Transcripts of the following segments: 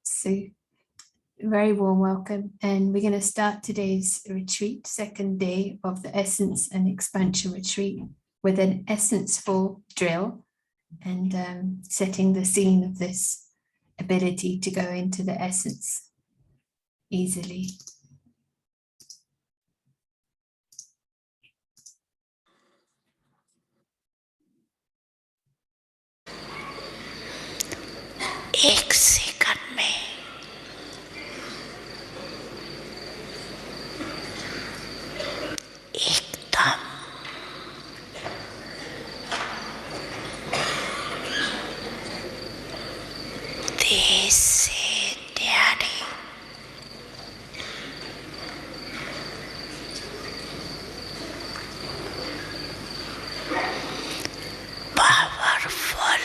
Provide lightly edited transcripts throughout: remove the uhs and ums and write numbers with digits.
So, very warm welcome. And we're going to start today's retreat, second day of the Essence and Expansion Retreat, with an Essence 4 drill and setting the scene of this ability to go into the essence easily. एक second में एकदम तेज से न्यारी powerful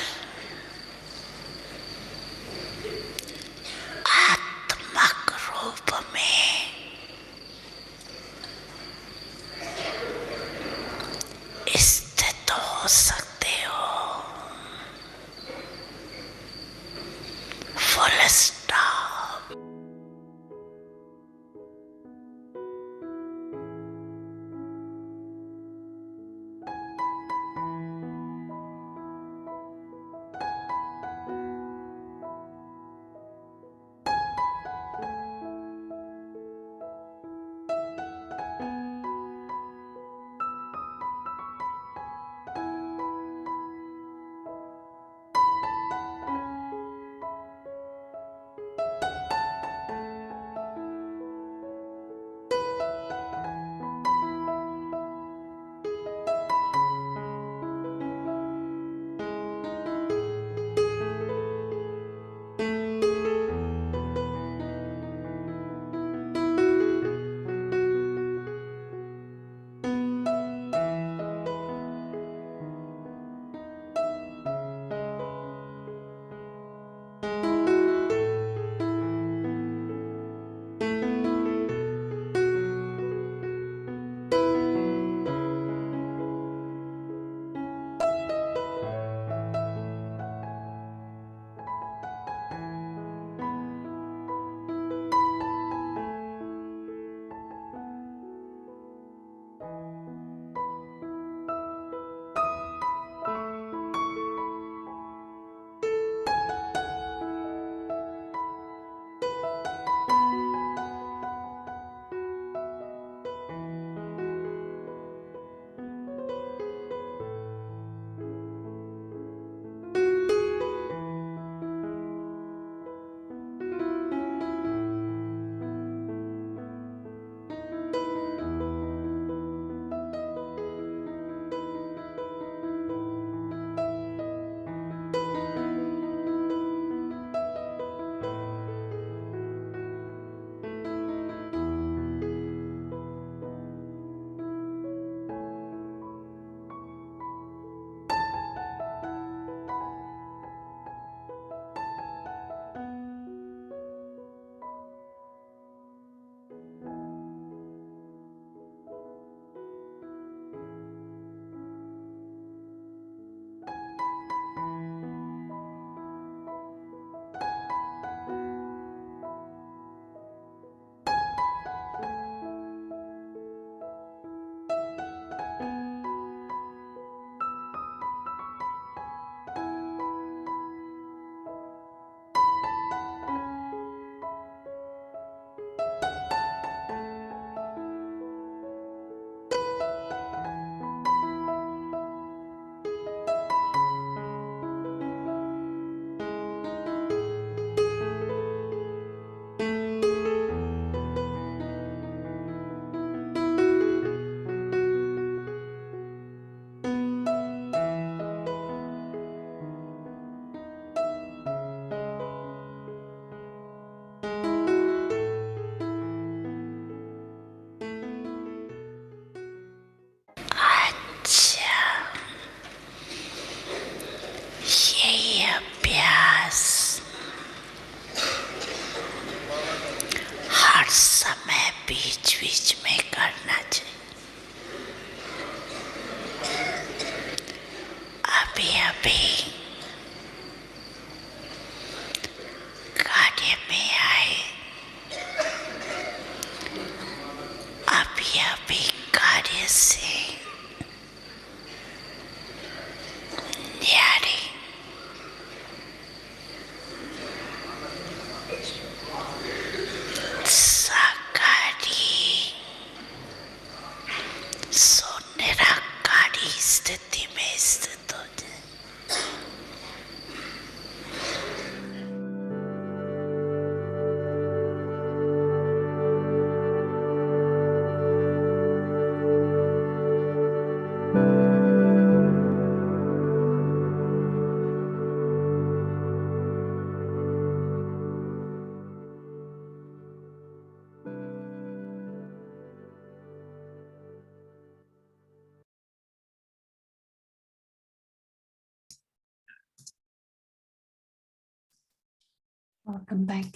Welcome back.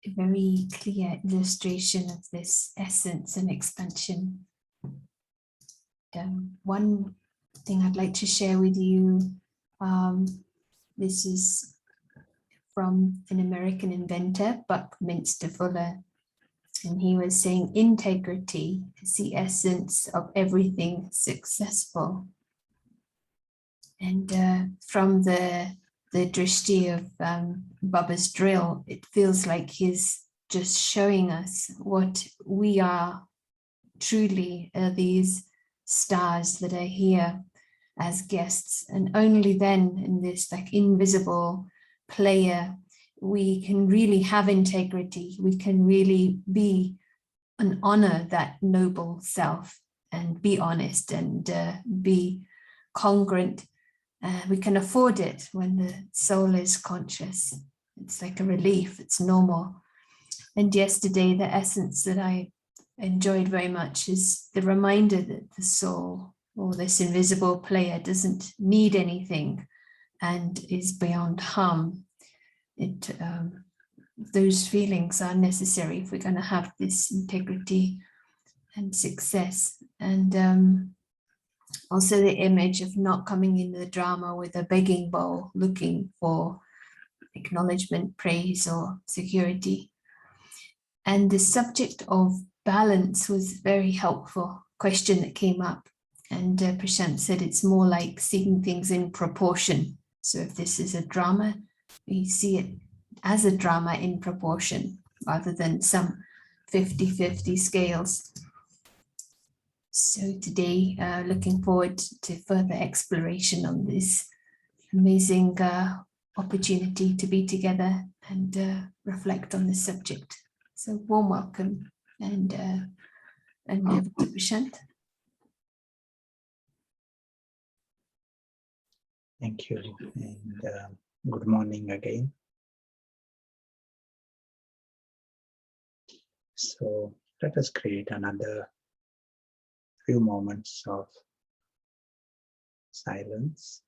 A very clear illustration of this essence and expansion. One thing I'd like to share with you, this is from an American inventor, Buckminster Fuller, and he was saying integrity is the essence of everything successful. And from the drishti of Baba's drill, it feels like he's just showing us what we are truly, these stars that are here as guests, and only then in this like invisible player we can really have integrity, we can really be and honor that noble self and be honest and be congruent. We can afford it when the soul is conscious. It's like a relief, it's normal. And yesterday, the essence that I enjoyed very much is the reminder that the soul or this invisible player doesn't need anything and is beyond harm. Those feelings are necessary if we're going to have this integrity and success. And also the image of not coming into the drama with a begging bowl looking for acknowledgement, praise, or security. And the subject of balance was a very helpful question that came up. And Prashant said it's more like seeing things in proportion. So if this is a drama, we see it as a drama in proportion rather than some 50-50 scales. So today, looking forward to further exploration on this amazing opportunity to be together and reflect on this subject. So warm welcome and over to Prashant. Thank you, and good morning again. So let us create another few moments of silence.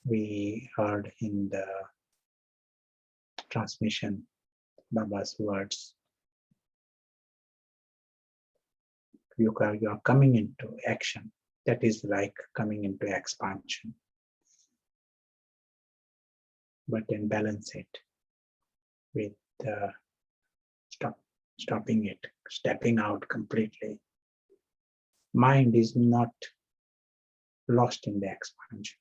We heard in the transmission Baba's words. You are coming into action. That is like coming into expansion. But then balance it with stopping it, stepping out completely. Mind is not lost in the expansion.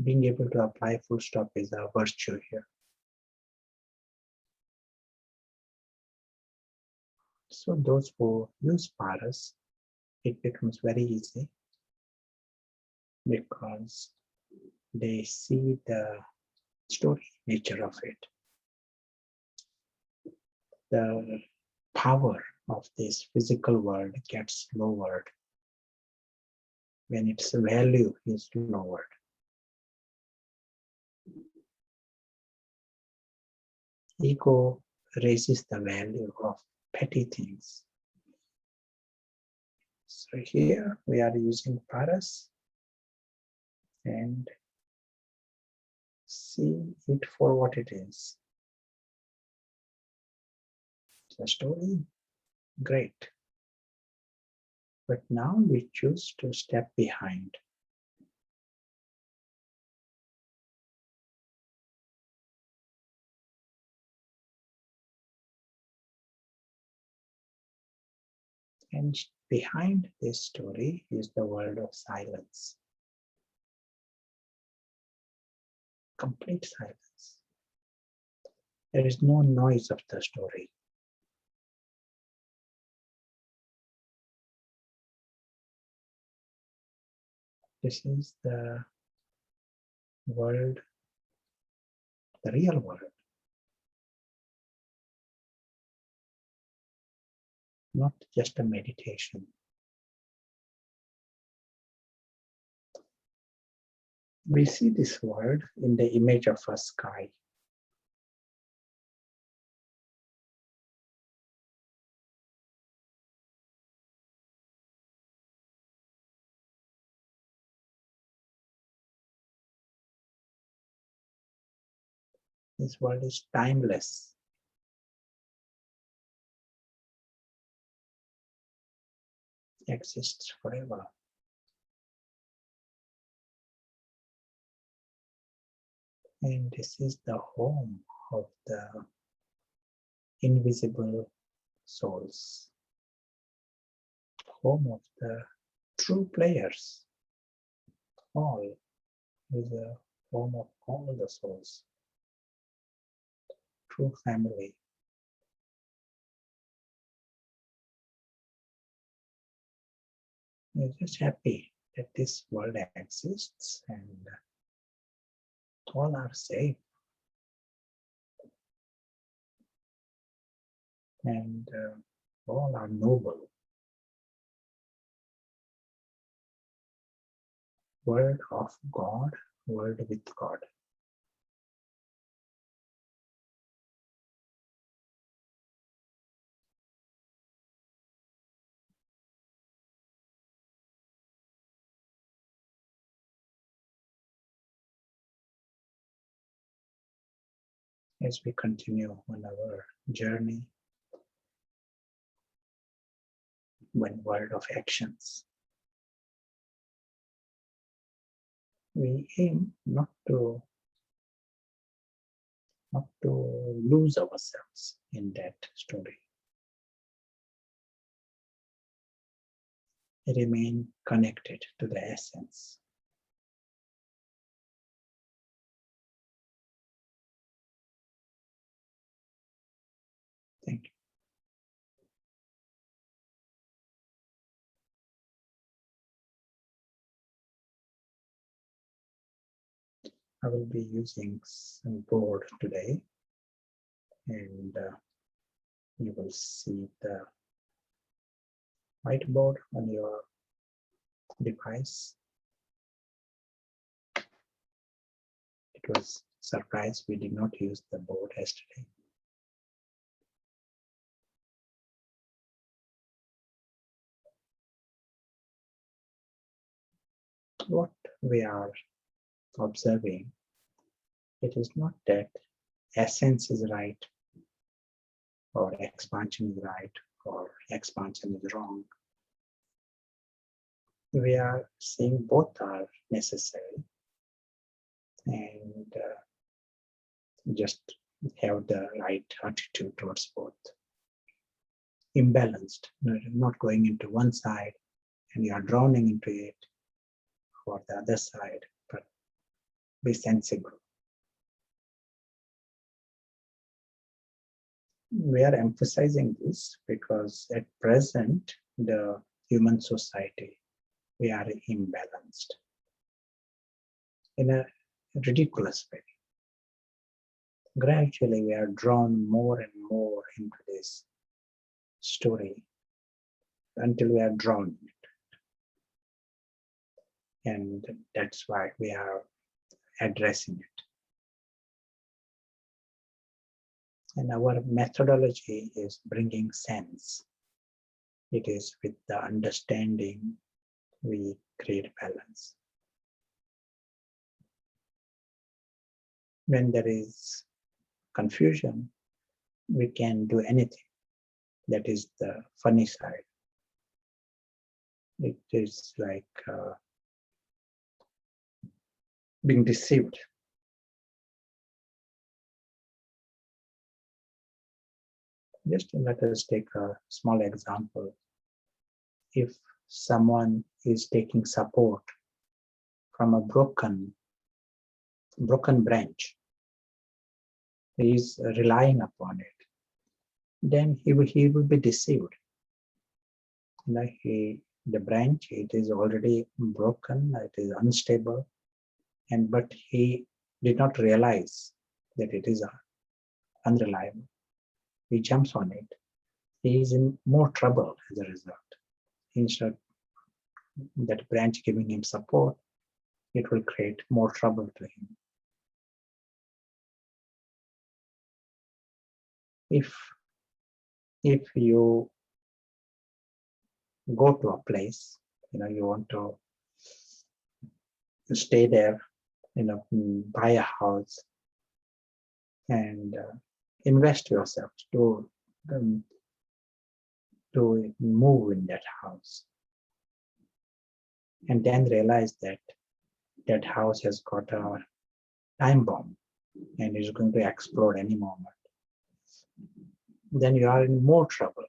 Being able to apply full stop is a virtue here. So those who use paras, it becomes very easy because they see the story nature of it. The power of this physical world gets lowered when its value is lowered. Ego raises the value of petty things. So here we are using paras and see it for what it is. The story, great. But now we choose to step behind. And behind this story is the world of silence. Complete silence. There is no noise of the story. This is the world, the real world. Not just a meditation. We see this world in the image of a sky. This world is timeless. Exists forever. And this is the home of the invisible souls, home of the true players. All is a home of all the souls, true family. We're just happy that this world exists and all are safe. And all are noble. Word of God, word with God. As we continue on our journey, one world of actions, we aim not to lose ourselves in that story. Remain connected to the essence. Thank you. I will be using some board today, and you will see the whiteboard on your device. It was a surprise we did not use the board yesterday. What we are observing, it is not that essence is right or expansion is right or expansion is wrong. We are seeing both are necessary and just have the right attitude towards both. Imbalanced, not going into one side and you are drowning into it or the other side, but be sensible. We are emphasizing this because at present, the human society, we are imbalanced in a ridiculous way. Gradually, we are drawn more and more into this story until we are drawn in it. And that's why we are addressing it. And our methodology is bringing sense. It is with the understanding we create balance. When there is confusion, we can do anything. That is the funny side. It is like being deceived. Just let us take a small example. If someone is taking support from a broken branch, he is relying upon it, then he will be deceived. Like the branch, it is already broken, it is unstable, but he did not realize that it is unreliable. He jumps on it. He is in more trouble as a result. Instead of that branch giving him support, it will create more trouble to him. If you go to a place, you want to stay there, buy a house, and invest yourself um, to move in that house. And then realize that that house has got a time bomb and is going to explode any moment. Then you are in more trouble.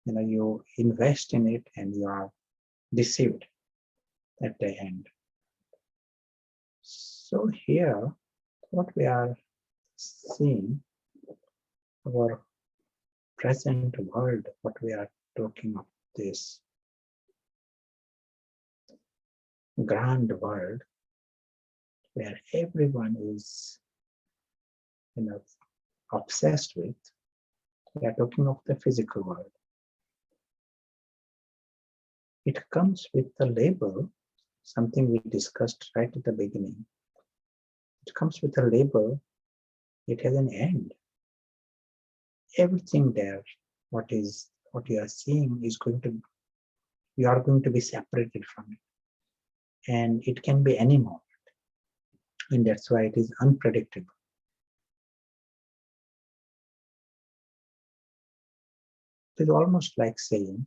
You invest in it and you are deceived at the end. So here, what we are seeing, our present world, what we are talking of, this grand world where everyone is obsessed with, we are talking of the physical world. It comes with the label, something we discussed right at the beginning. It comes with a label, it has an end. Everything there, what you are seeing is you are going to be separated from it. And it can be any moment. And that's why it is unpredictable. It is almost like saying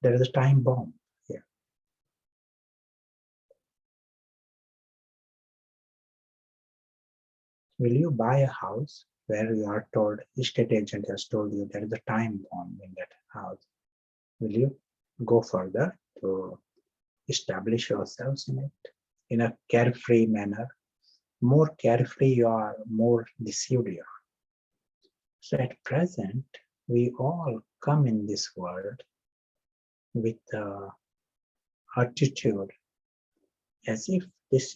there is a time bomb here. Will you buy a house where you are told, estate agent has told you there is a time bomb in that house? Will you go further to establish yourselves in it in a carefree manner? More carefree you are, more deceived you are. So at present, we all come in this world with the attitude as if this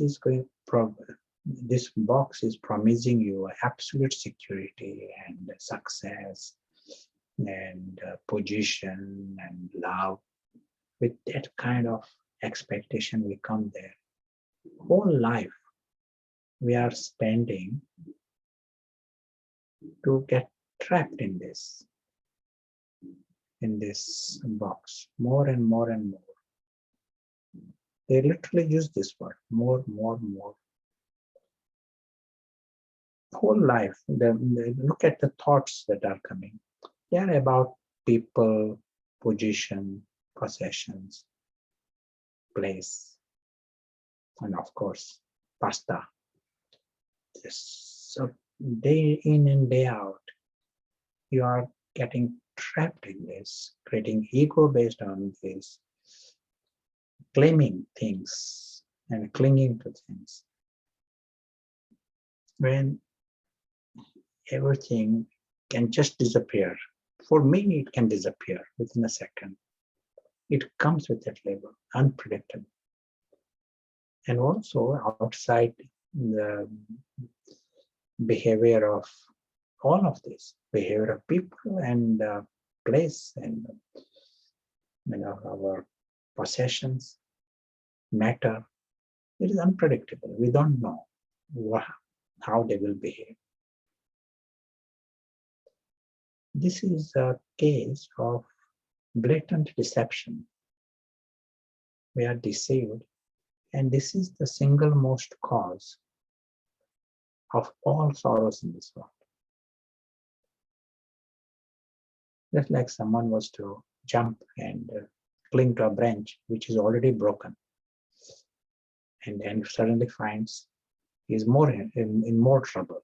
box is promising you absolute security and success and position and love. With that kind of expectation, we come there. Whole life we are spending to get trapped in this box more and more and more. They literally use this word, more. Whole life, look at the thoughts that are coming. They are about people, position, possessions, place, and of course, pasta. So day in and day out, you are getting trapped in this, creating ego based on this, claiming things and clinging to things. When everything can just disappear. For me, it can disappear within a second. It comes with that label, unpredictable. And also outside the behavior of all of this, behavior of people and place and our possessions, matter, it is unpredictable. We don't know how they will behave. This is a case of blatant deception. We are deceived, and this is the single most cause of all sorrows in this world. Just like someone was to jump and cling to a branch which is already broken, and then suddenly finds he is in more trouble.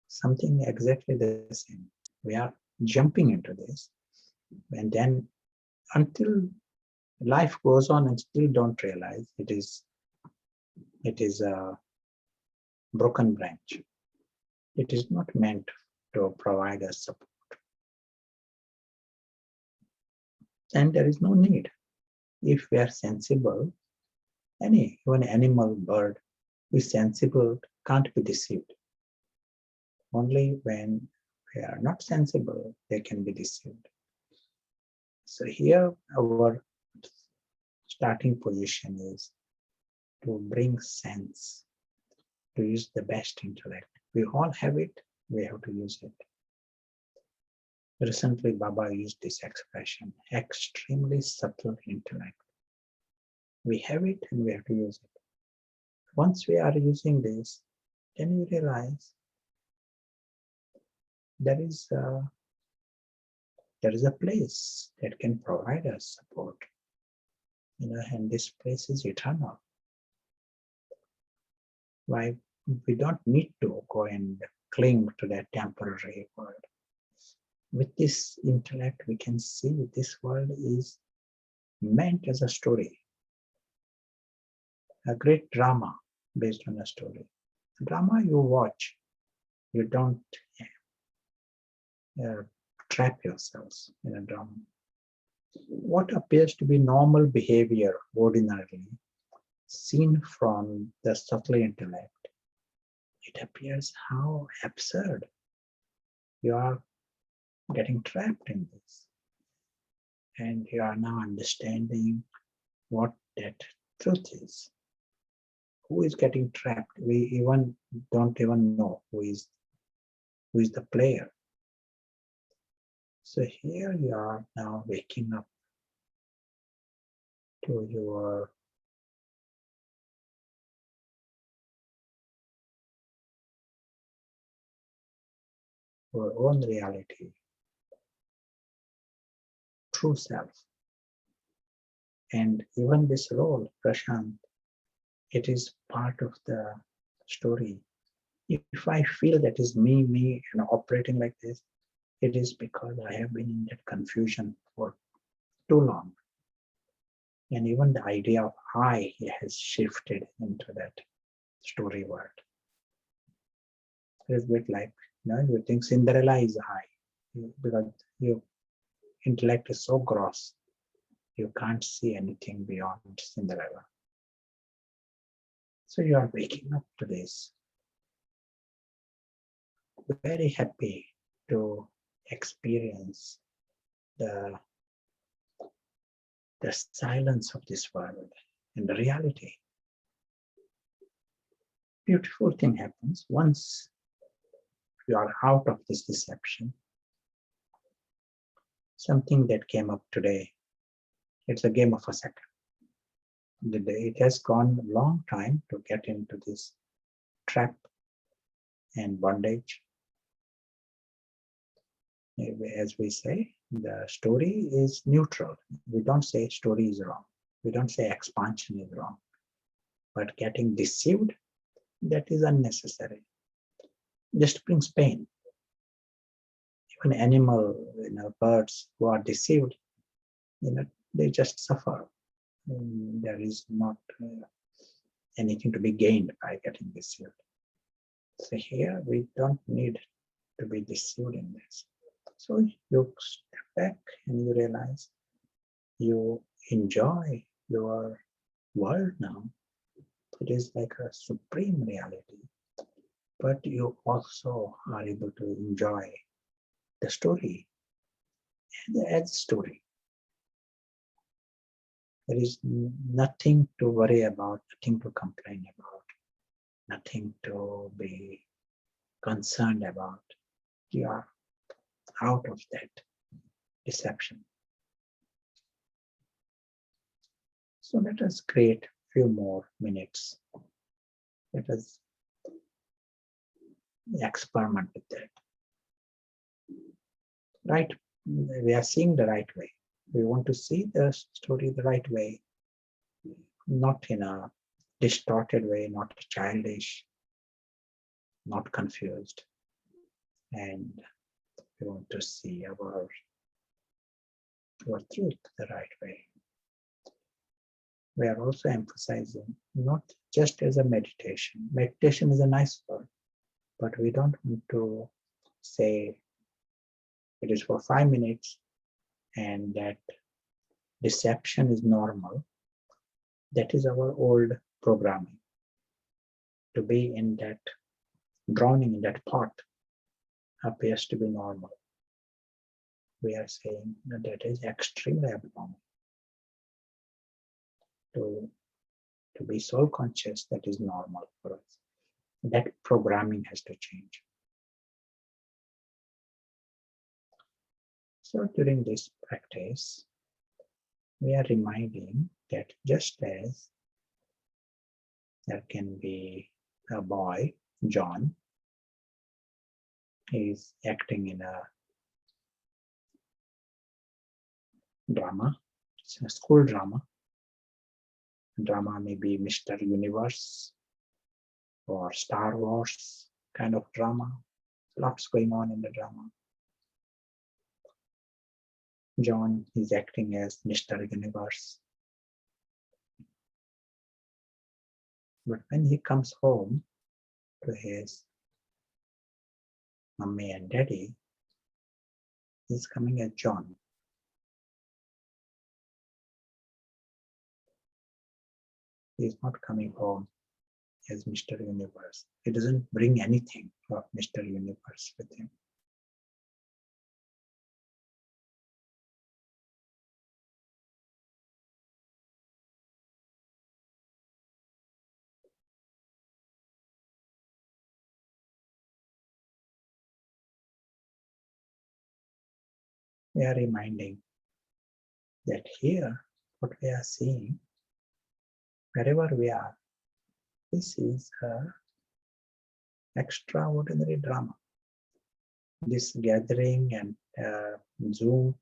Something exactly the same. We are jumping into this, and then until life goes on and still don't realize it is a broken branch. It is not meant to provide us support. And there is no need. If we are sensible, even animal, bird, who is sensible can't be deceived. Only when we are not sensible, they can be deceived. So here our starting position is to bring sense, to use the best intellect. We all have it, we have to use it. Recently, Baba used this expression, extremely subtle intellect. We have it and we have to use it. Once we are using this, then you realize there is a place that can provide us support, and this place is eternal. Why we don't need to go and cling to that temporary world. With this intellect, we can see this world is meant as a story, a great drama based on a story. A drama you watch, you don't trap yourselves in a drama. What appears to be normal behavior ordinarily, seen from the subtle intellect, it appears how absurd. You are getting trapped in this. And you are now understanding what that truth is. Who is getting trapped? We don't even know who is the player. So here you are now waking up to your own reality, true self. And even this role, Prashant, it is part of the story. If I feel that is me, operating like this, it is because I have been in that confusion for too long. And even the idea of I has shifted into that story world. It's a bit like, you think Cinderella is I, because your intellect is so gross, you can't see anything beyond Cinderella. So you are waking up to this. Very happy to experience the silence of this world and the reality. Beautiful thing happens once you are out of this deception. Something that came up today, it's a game of a second. It has gone a long time to get into this trap and bondage. As we say, the story is neutral. We don't say story is wrong. We don't say expansion is wrong. But getting deceived, that is unnecessary. Just brings pain. Even animal, birds who are deceived, they just suffer. There is not anything to be gained by getting deceived. So here we don't need to be deceived in this. So you step back and you realize you enjoy your world now. It is like a supreme reality. But you also are able to enjoy the story and the ad story. There is nothing to worry about, nothing to complain about, nothing to be concerned about. You are out of that deception. So let us create a few more minutes. Let us experiment with that. Right? We are seeing the right way. We want to see the story the right way, not in a distorted way, not childish, not confused. And we want to see our truth the right way. We are also emphasizing not just as a meditation. Meditation is a nice word, but we don't want to say it is for 5 minutes and that deception is normal. That is our old programming. To be in that, drowning in that pot appears to be normal. We are saying that is extremely abnormal. To be soul conscious, that is normal for us. That programming has to change. So during this practice, we are reminding that just as there can be a boy John is acting in a drama. It's a school drama. Drama may be Mr. Universe or Star Wars kind of drama. Lots going on in the drama. John is acting as Mr. Universe. But when he comes home to his mommy and daddy, he's coming as John. He's not coming home as Mr. Universe. He doesn't bring anything of Mr. Universe with him. We are reminding that here, what we are seeing, wherever we are, this is an extraordinary drama. This gathering and Zoom,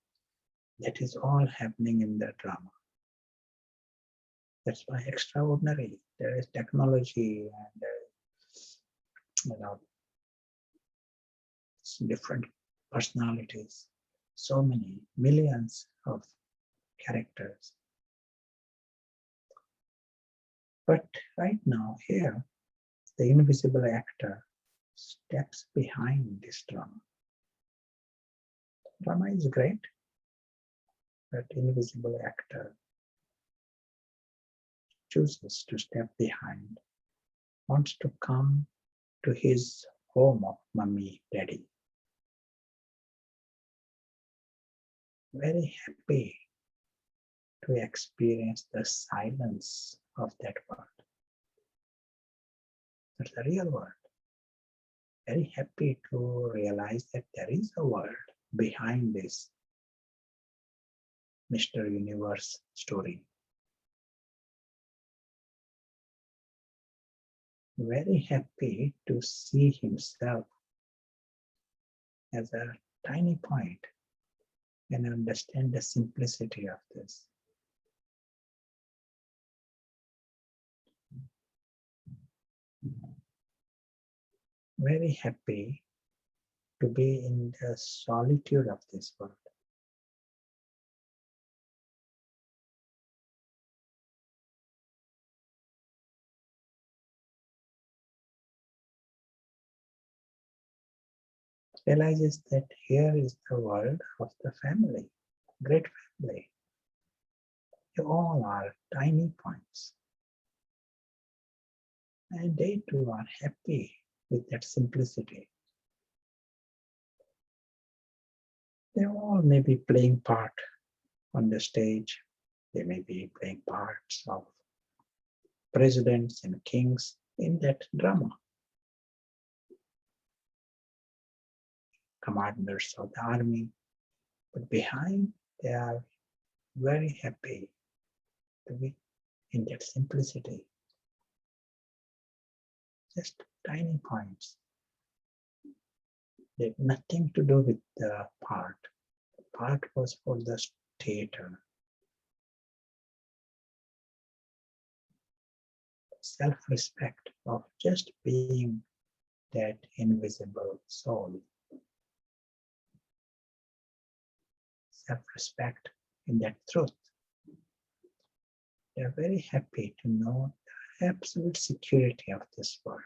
that is all happening in the drama. That's why extraordinary. There is technology and different personalities, so many millions of characters. But right now here, the invisible actor steps behind this drama. Drama is great, but invisible actor chooses to step behind, wants to come to his home of mommy, daddy. Very happy to experience the silence of that world. That's the real world. Very happy to realize that there is a world behind this Mr. Universe story. Very happy to see himself as a tiny point and understand the simplicity of this. Very happy to be in the solitude of this world. Realizes that here is the world of the family, great family. You all are tiny points. And they too are happy with that simplicity. They all may be playing part on the stage. They may be playing parts of presidents and kings in that drama. Commanders of the army. But behind, they are very happy to be in that simplicity. Just tiny points. They had nothing to do with the part. The part was for the theater. Self-respect of just being that invisible soul. Self-respect in that truth. They are very happy to know the absolute security of this world.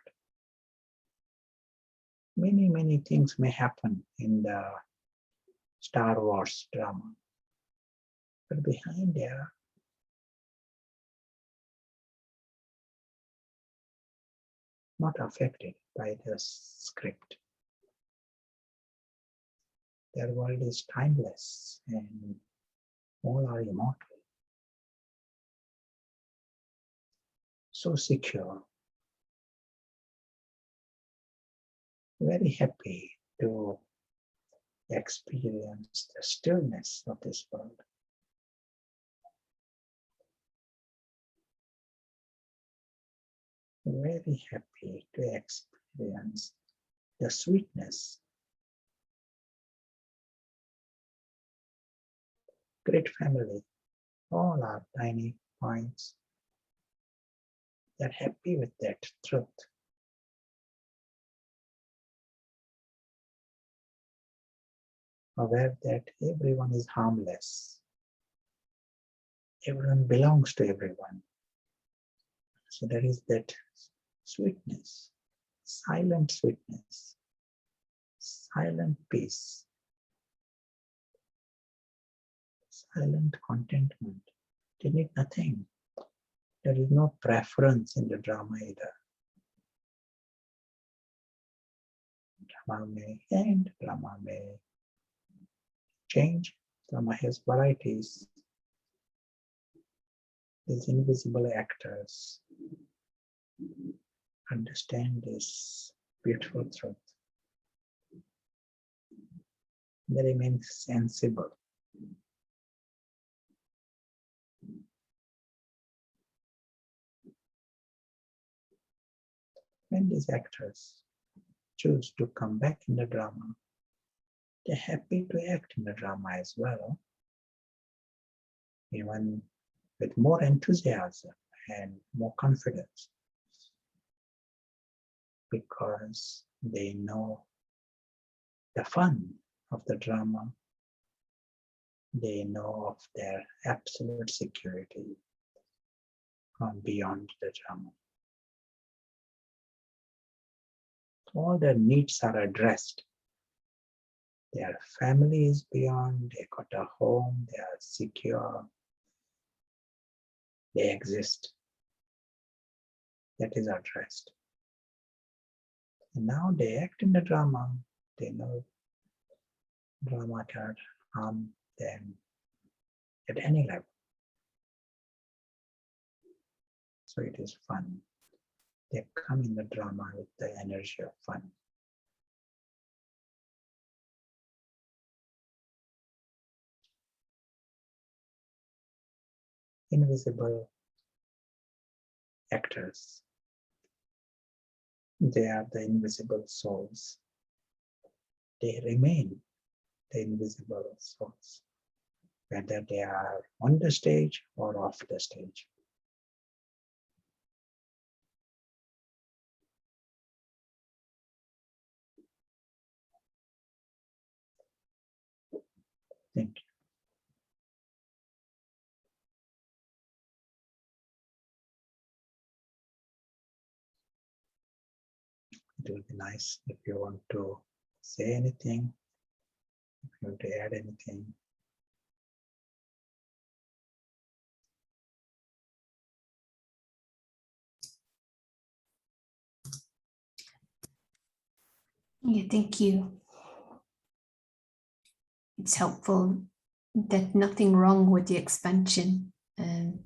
Many, many things may happen in the Star Wars drama, but behind there, not affected by the script. Their world is timeless and all are immortal. So secure. Very happy to experience the stillness of this world. Very happy to experience experience the sweetness. Great family, all are tiny points. They're happy with that truth. Aware that everyone is harmless. Everyone belongs to everyone. So there is that sweetness, silent sweetness, silent peace, silent contentment. They need nothing. There is no preference in the drama either. Drama may end, drama may change, drama has varieties. These invisible actors understand this beautiful truth. They remain sensible. When these actors choose to come back in the drama, they're happy to act in the drama as well, even with more enthusiasm and more confidence, because they know the fun of the drama. They know of their absolute security from beyond the drama. All their needs are addressed. Their family is beyond, they got a home, they are secure, they exist. That is addressed. And now they act in the drama. They know drama cannot harm them at any level. So it is fun. They come in the drama with the energy of fun. Invisible actors. They are the invisible souls. They remain the invisible souls, whether they are on the stage or off the stage. Thank you. It will be nice if you want to say anything, if you want to add anything. Yeah, thank you. It's helpful that nothing wrong with the expansion and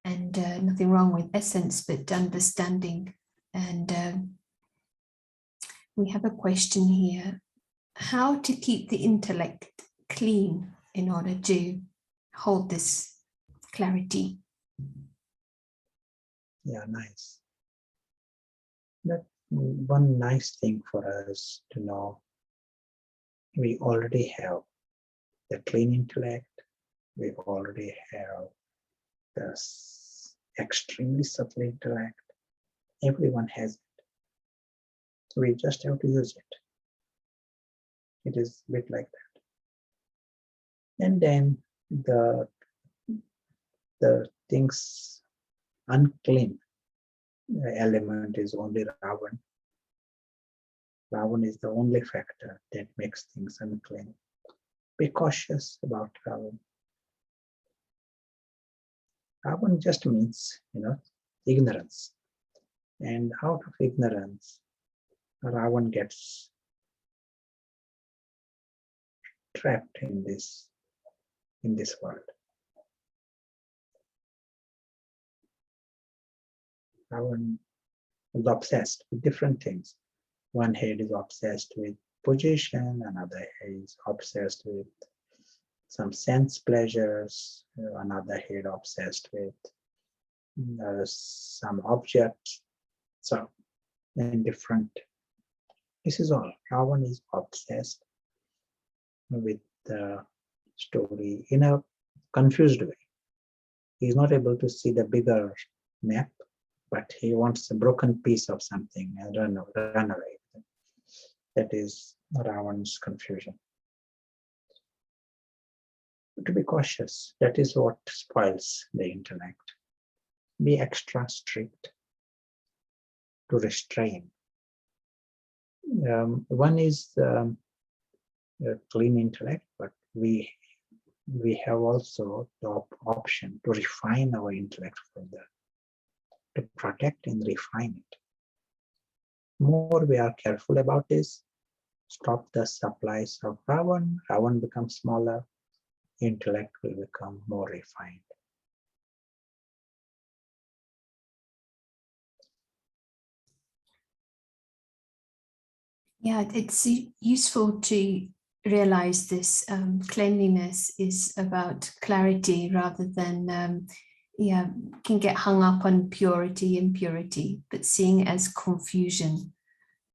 nothing wrong with essence, but understanding. And we have a question here. How to keep the intellect clean in order to hold this clarity? Yeah, nice. That one nice thing for us to know, we already have the clean intellect, we already have this extremely subtle intellect. Everyone has it. We just have to use it. It is a bit like that. And then the things unclean element is only Ravan. Ravan is the only factor that makes things unclean. Be cautious about Ravan. Ravan just means, ignorance. And out of ignorance, Ravan gets trapped in this world. Ravan is obsessed with different things. One head is obsessed with position, another head is obsessed with some sense pleasures, another head obsessed with some object. So and different. This is all. Ravan is obsessed with the story in a confused way. He is not able to see the bigger map, but he wants a broken piece of something and run away. That is Ravan's confusion. To be cautious, that is what spoils the intellect. Be extra strict to restrain. One is a clean intellect, but we have also the option to refine our intellect further, to protect and refine it. More we are careful about this, stop the supplies of Ravan, Ravan becomes smaller, intellect will become more refined. Yeah, it's useful to realize this cleanliness is about clarity rather than, can get hung up on purity, impurity, but seeing it as confusion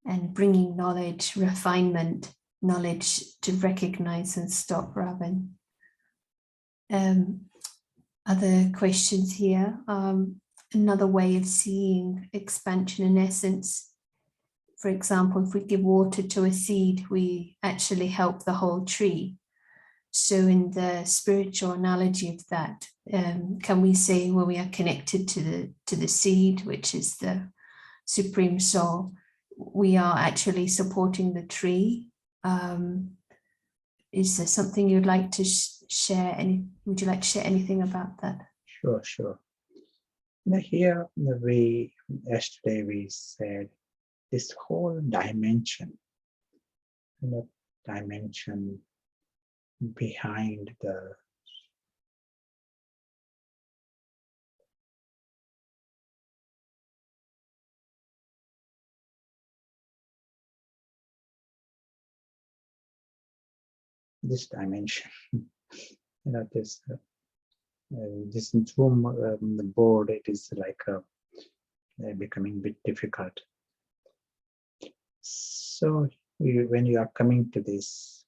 and bringing knowledge, refinement, knowledge to recognize and stop Ravan. Other questions here. Another way of seeing expansion in essence. For example, if we give water to a seed, we actually help the whole tree. So in the spiritual analogy of that, can we say when we are connected to the seed, which is the Supreme Soul, we are actually supporting the tree? Is there something you'd like to share? Would you like to share anything about that? Sure. Now here, yesterday we said this whole dimension, dimension behind this dimension. This Zoom the board, it is like becoming a bit difficult. So when you are coming to this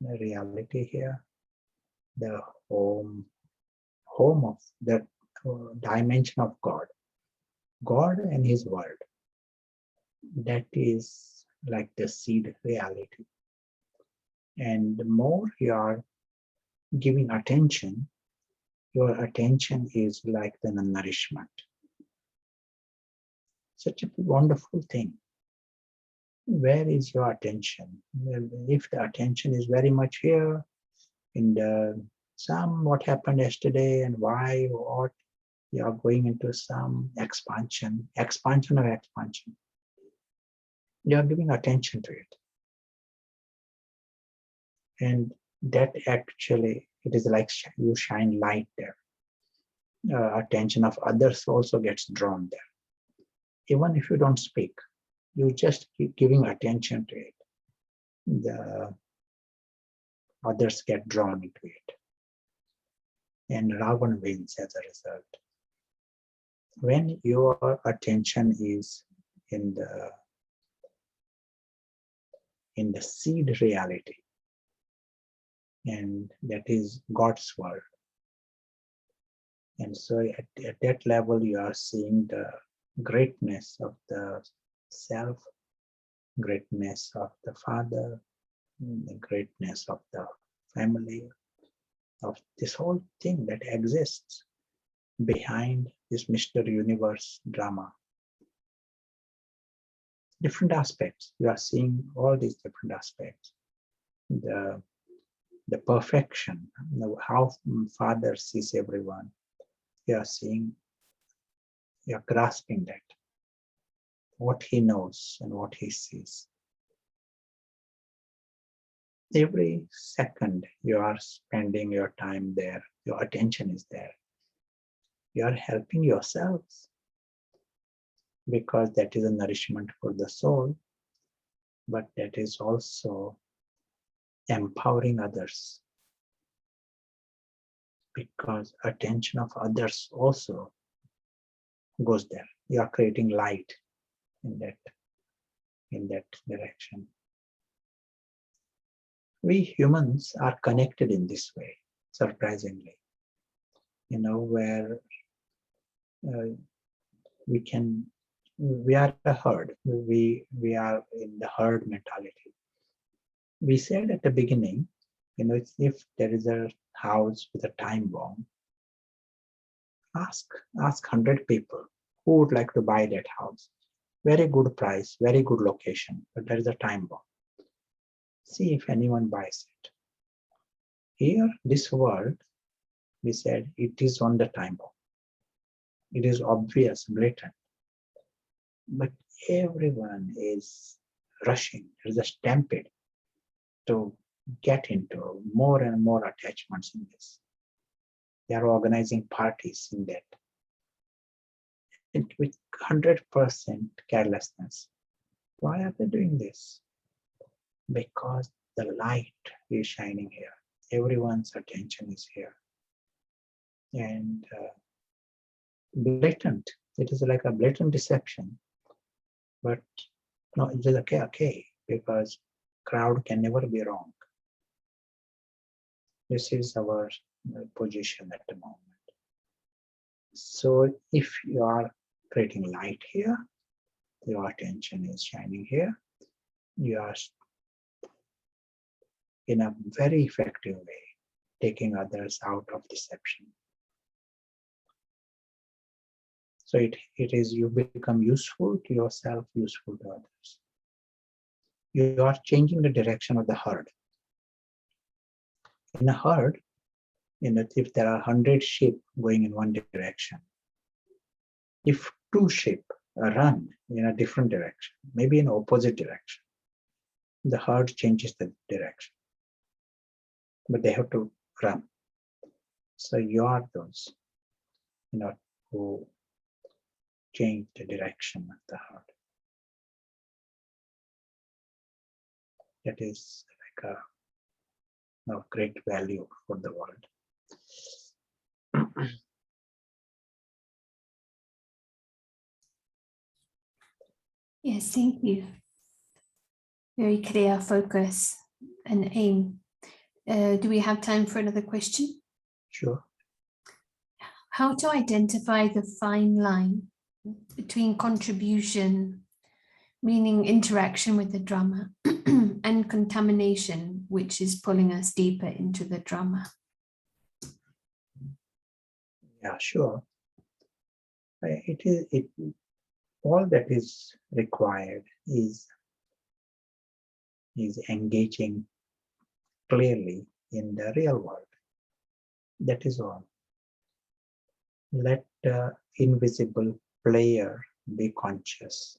reality here, the home of that dimension of God and His Word, that is like the seed reality. And the more you are giving attention, your attention is like the nourishment. Such a wonderful thing. Where is your attention? If the attention is very much here in what happened yesterday and why, what, you are going into some expansion. You are giving attention to it. And that actually, it is like you shine light there. Attention of others also gets drawn there. Even if you don't speak, you just keep giving attention to it. The others get drawn into it. And Ravan wins as a result. When your attention is in the seed reality, and that is God's word. And so at that level, you are seeing the greatness of the self, greatness of the Father, the greatness of the family, of this whole thing that exists behind this Mr. Universe drama. Different aspects. You are seeing all these different aspects. The perfection, how Father sees everyone. You are seeing, you are grasping that, what He knows and what He sees. Every second you are spending your time there, your attention is there. You are helping yourselves because that is a nourishment for the soul, but that is also empowering others, because attention of others also goes there. You are creating light in that direction. We humans are connected in this way, surprisingly. Where we are a herd. We are in the herd mentality. We said at the beginning, if there is a house with a time bomb, ask 100 people who would like to buy that house. Very good price, very good location, but there is a time bomb. See if anyone buys it. Here, this world, we said it is on the time bomb. It is obvious, blatant. But everyone is rushing. There is a stampede to get into more and more attachments in this. They are organizing parties in that. And with 100% carelessness. Why are they doing this? Because the light is shining here. Everyone's attention is here. And blatant. It is like a blatant deception. But no, it is okay, because crowd can never be wrong. This is our position at the moment. So if you are creating light here, your attention is shining here, you are in a very effective way taking others out of deception. So it is you become useful to yourself, useful to others. You are changing the direction of the herd. In a herd, if there are 100 sheep going in one direction, if 2 sheep run in a different direction, maybe in opposite direction, the herd changes the direction. But they have to run. So you are those, who change the direction of the herd. That is like of great value for the world. Yes, thank you. Very clear focus and aim. Do we have time for another question? Sure. How to identify the fine line between contribution, meaning interaction with the drama, and contamination, which is pulling us deeper into the drama? Yeah, sure. All that is required is engaging clearly in the real world. That is all. Let the invisible player be conscious.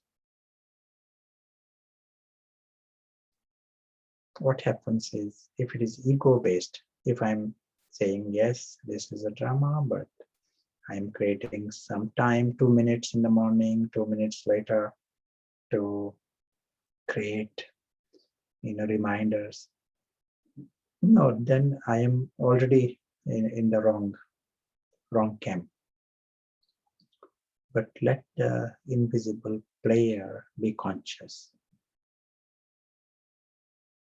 What happens is, if it is ego-based, if I'm saying, yes, this is a drama, but I'm creating some time, 2 minutes in the morning, 2 minutes later, to create, reminders. No, then I am already in the wrong camp. But let the invisible player be conscious.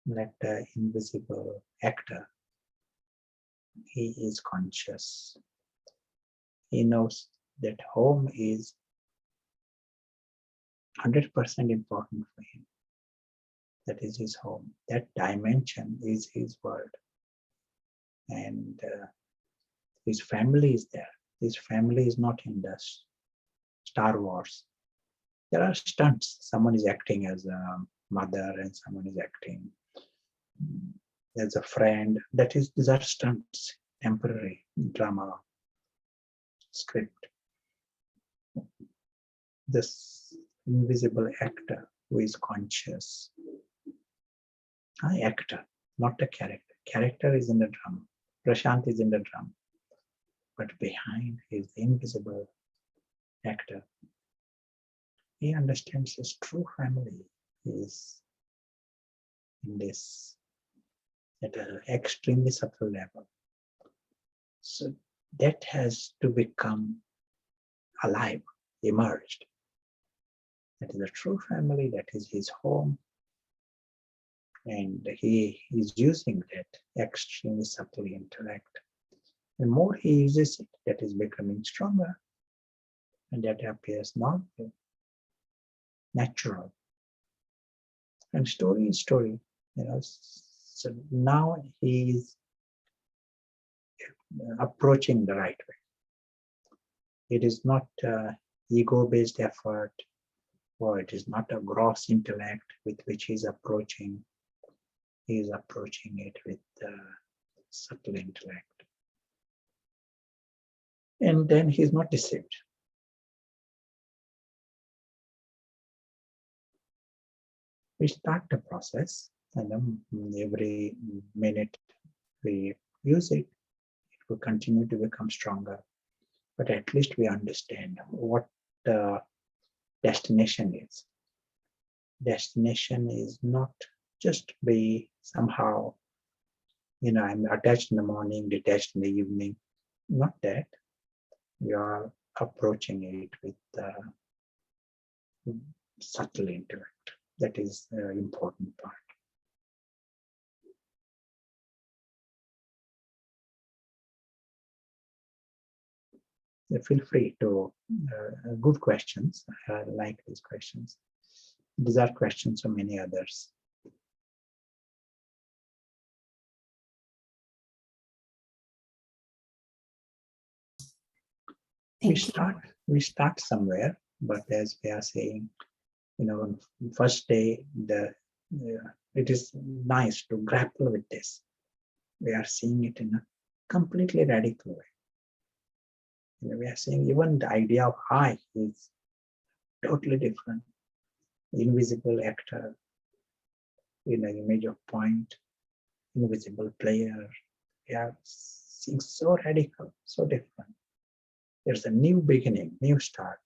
Let the invisible actor, he is conscious. He knows that home is 100% important for him. That is his home. That dimension is his world. And his family is there. His family is not in the Star Wars. There are stunts. Someone is acting as a mother and someone is acting as a friend. These are stunts, temporary drama script. This invisible actor who is conscious. Actor, not a character. Character is in the drama. Prashant is in the drama. But behind is the invisible actor. He understands his true family is in this at an extremely subtle level. So that has to become alive, emerged. That is a true family, that is his home. And he is using that extremely subtle intellect. The more he uses it, that is becoming stronger. And that appears normal, natural. And story is story. So now he is approaching the right way. It is not ego-based effort, or it is not a gross intellect with which he is approaching. He is approaching it with subtle intellect. And then he is not deceived. We start the process, and every minute we use it, it will continue to become stronger. But at least we understand what the destination is. Destination is not just be somehow, I'm attached in the morning, detached in the evening. Not that. You are approaching it with subtle intellect. That is the important part. Feel free to good questions. I like these questions. These are questions of many others. We start somewhere, but as we are saying, on first day, it is nice to grapple with this. We are seeing it in a completely radical way. We are saying even the idea of I is totally different. Invisible actor, image of point, invisible player. We are seeing so radical, so different. There's a new beginning, new start.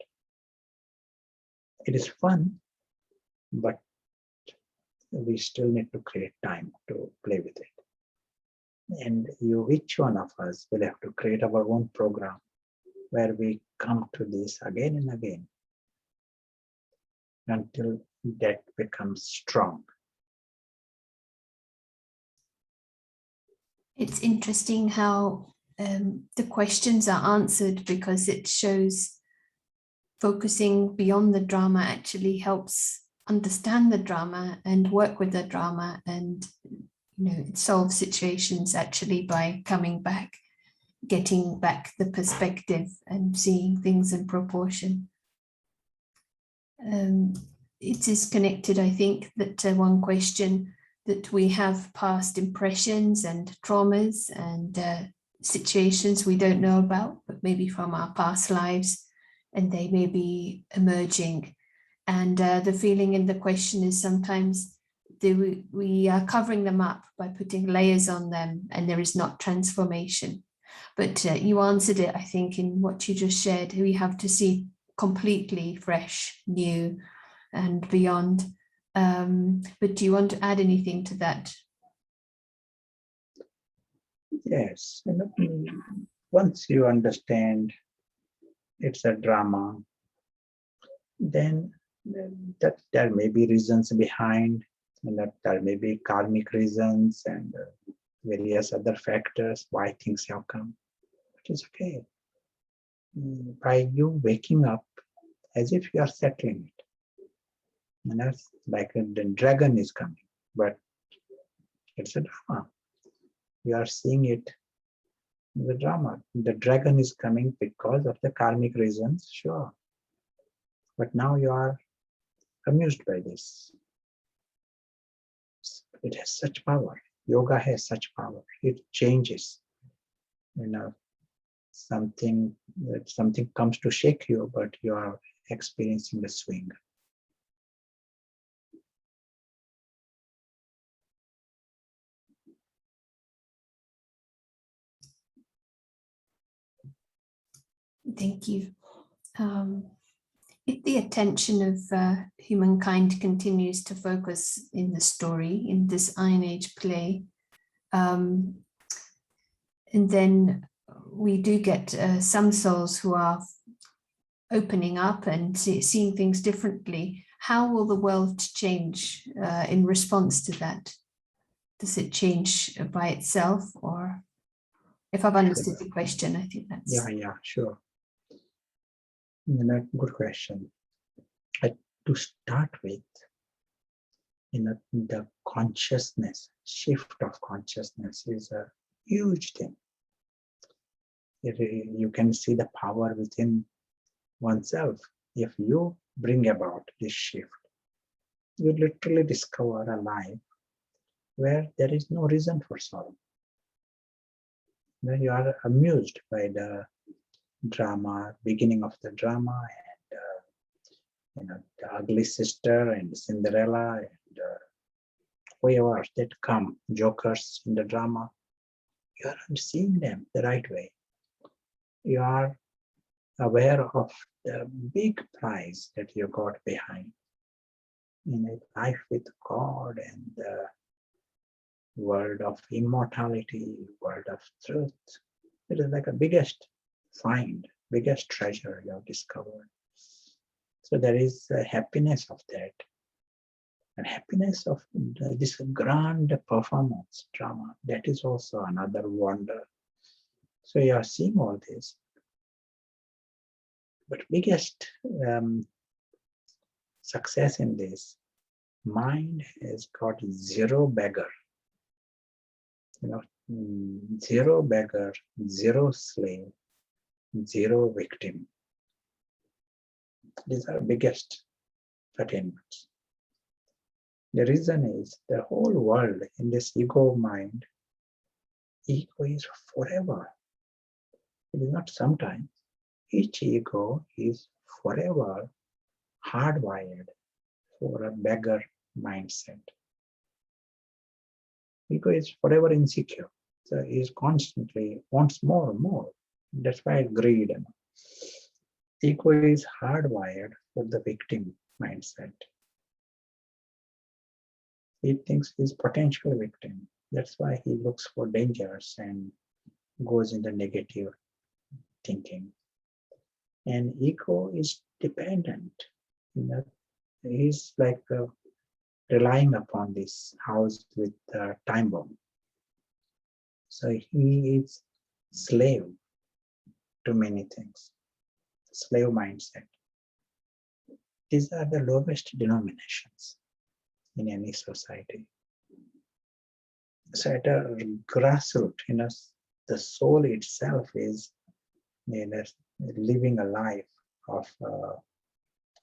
It is fun, but we still need to create time to play with it. And each one of us will have to create our own program where we come to this again and again until that becomes strong. It's interesting how the questions are answered, because it shows focusing beyond the drama actually helps understand the drama and work with the drama, and it solves situations actually by coming back, getting back the perspective and seeing things in proportion. It is connected, I think, that one question, that we have past impressions and traumas and situations we don't know about, but maybe from our past lives, and they may be emerging. And the feeling in the question is sometimes we are covering them up by putting layers on them, and there is not transformation. But you answered it, I think, in what you just shared. We have to see completely fresh, new, and beyond. But do you want to add anything to that? Yes. Once you understand it's a drama, then that there may be reasons behind, and that there may be karmic reasons and various other factors why things have come. It is okay. By you waking up as if you are settling it. And that's like the dragon is coming, but it's a drama. You are seeing it in the drama. The dragon is coming because of the karmic reasons, sure. But now you are amused by this. It has such power. Yoga has such power. It changes. Something comes to shake you, but you are experiencing the swing. Thank you. If the attention of humankind continues to focus in the story, in this Iron Age play, and then we do get some souls who are opening up and seeing things differently. how will the world change in response to that? Does it change by itself, or if I've understood the question, I think that's... Yeah, sure. Good question. To start with, the consciousness, shift of consciousness is a huge thing. You can see the power within oneself. If you bring about this shift, you literally discover a life where there is no reason for sorrow. Where you are amused by the drama, beginning of the drama, and the ugly sister and Cinderella and whoever that come, jokers in the drama. You are seeing them the right way. You are aware of the big prize that you got behind in a life with God and the world of immortality, world of truth. It is like a biggest find, biggest treasure you have discovered. So there is a happiness of that, and happiness of this grand performance drama. That is also another wonder. So you are seeing all this. But biggest success in this, mind has got zero beggar. Zero beggar, zero slave, zero victim. These are biggest attainments. The reason is the whole world in this ego mind, ego is forever. It is not sometimes. Each ego is forever hardwired for a beggar mindset. Ego is forever insecure. So it is constantly wants more and more. That's why greed. Ego is hardwired for the victim mindset. He thinks he's potential victim. That's why he looks for dangers and goes into negative thinking. And ego is dependent. He's like relying upon this house with time bomb. So he is slave to many things. Slave mindset. These are the lowest denominations in any society. So at a grassroots, the soul itself is living a life of a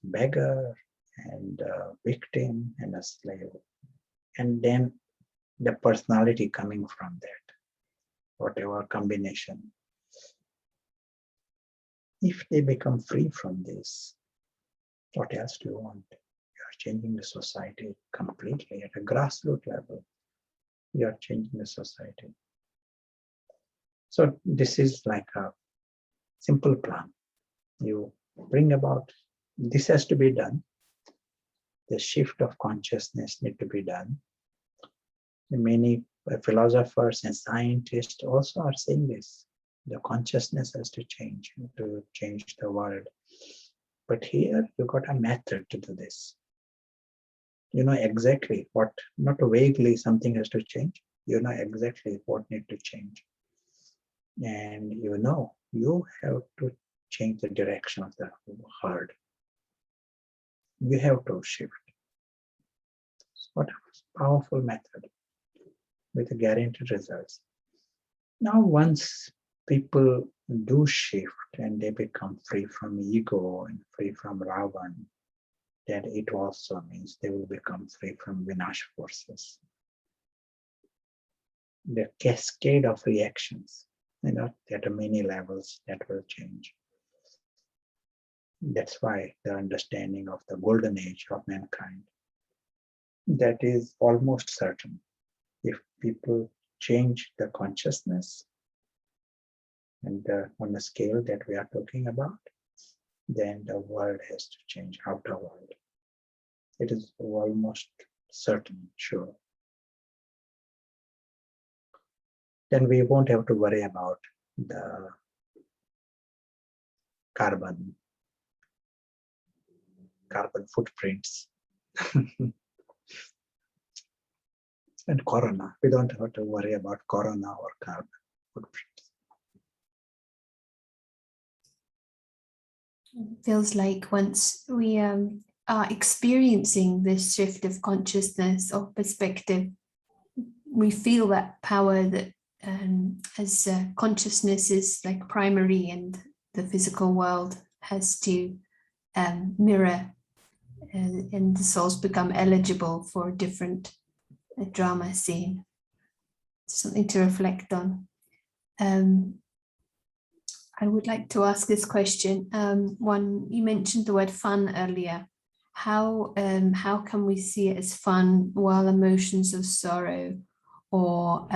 beggar and a victim and a slave. And then the personality coming from that, whatever combination. If they become free from this, what else do you want? You are changing the society completely at a grassroots level. You are changing the society. So this is like a simple plan. You bring about, this has to be done. The shift of consciousness need to be done. Many philosophers and scientists also are saying this. The consciousness has to change the world. But here you got a method to do this. You know exactly what, not vaguely something has to change. You know exactly what needs to change. And you have to change the direction of the herd. You have to shift. What a powerful method with guaranteed results. Now, once people do shift and they become free from ego and free from Ravan, then it also means they will become free from Vinash forces. The cascade of reactions, at many levels that will change. That's why the understanding of the golden age of mankind, that is almost certain. If people change the consciousness and on the scale that we are talking about, then the world has to change, outer world. It is almost certain, sure. Then we won't have to worry about the carbon carbon footprints. And corona, we don't have to worry about corona or carbon footprints. Feels like once we are experiencing this shift of consciousness or perspective, we feel that power that as consciousness is like primary and the physical world has to mirror, and the souls become eligible for a different drama scene. Something to reflect on. I would like to ask this question. One, you mentioned the word fun earlier. How can we see it as fun while emotions of sorrow or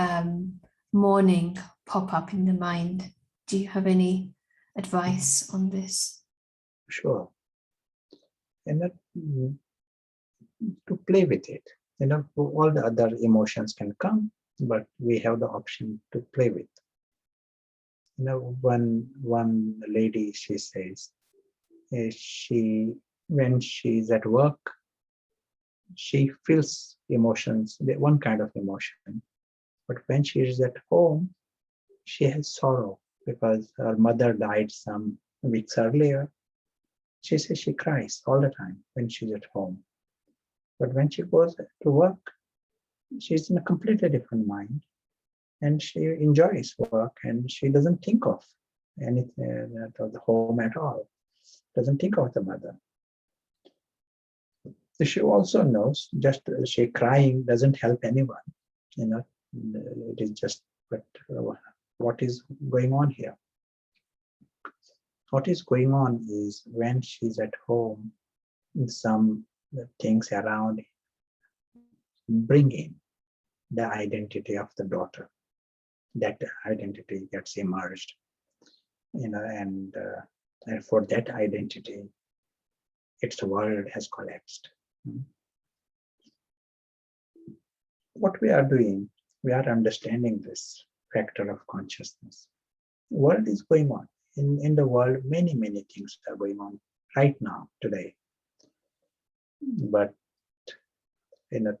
mourning pop up in the mind? Do you have any advice on this? Sure. And to play with it. All the other emotions can come, but we have the option to play with. One lady, she says, when she's at work, she feels emotions, one kind of emotion. But when she is at home, she has sorrow because her mother died some weeks earlier. She says she cries all the time when she's at home. But when she goes to work, she's in a completely different mind. And she enjoys work and she doesn't think of anything of the home at all, doesn't think of the mother. She also knows just she crying doesn't help anyone, it is just, but what is going on here? What is going on is when she's at home, some things around bring in the identity of the daughter. That identity gets emerged, and for that identity, its world has collapsed. What we are doing, we are understanding this factor of consciousness. World is going on. In the world, many things are going on right now, today. But the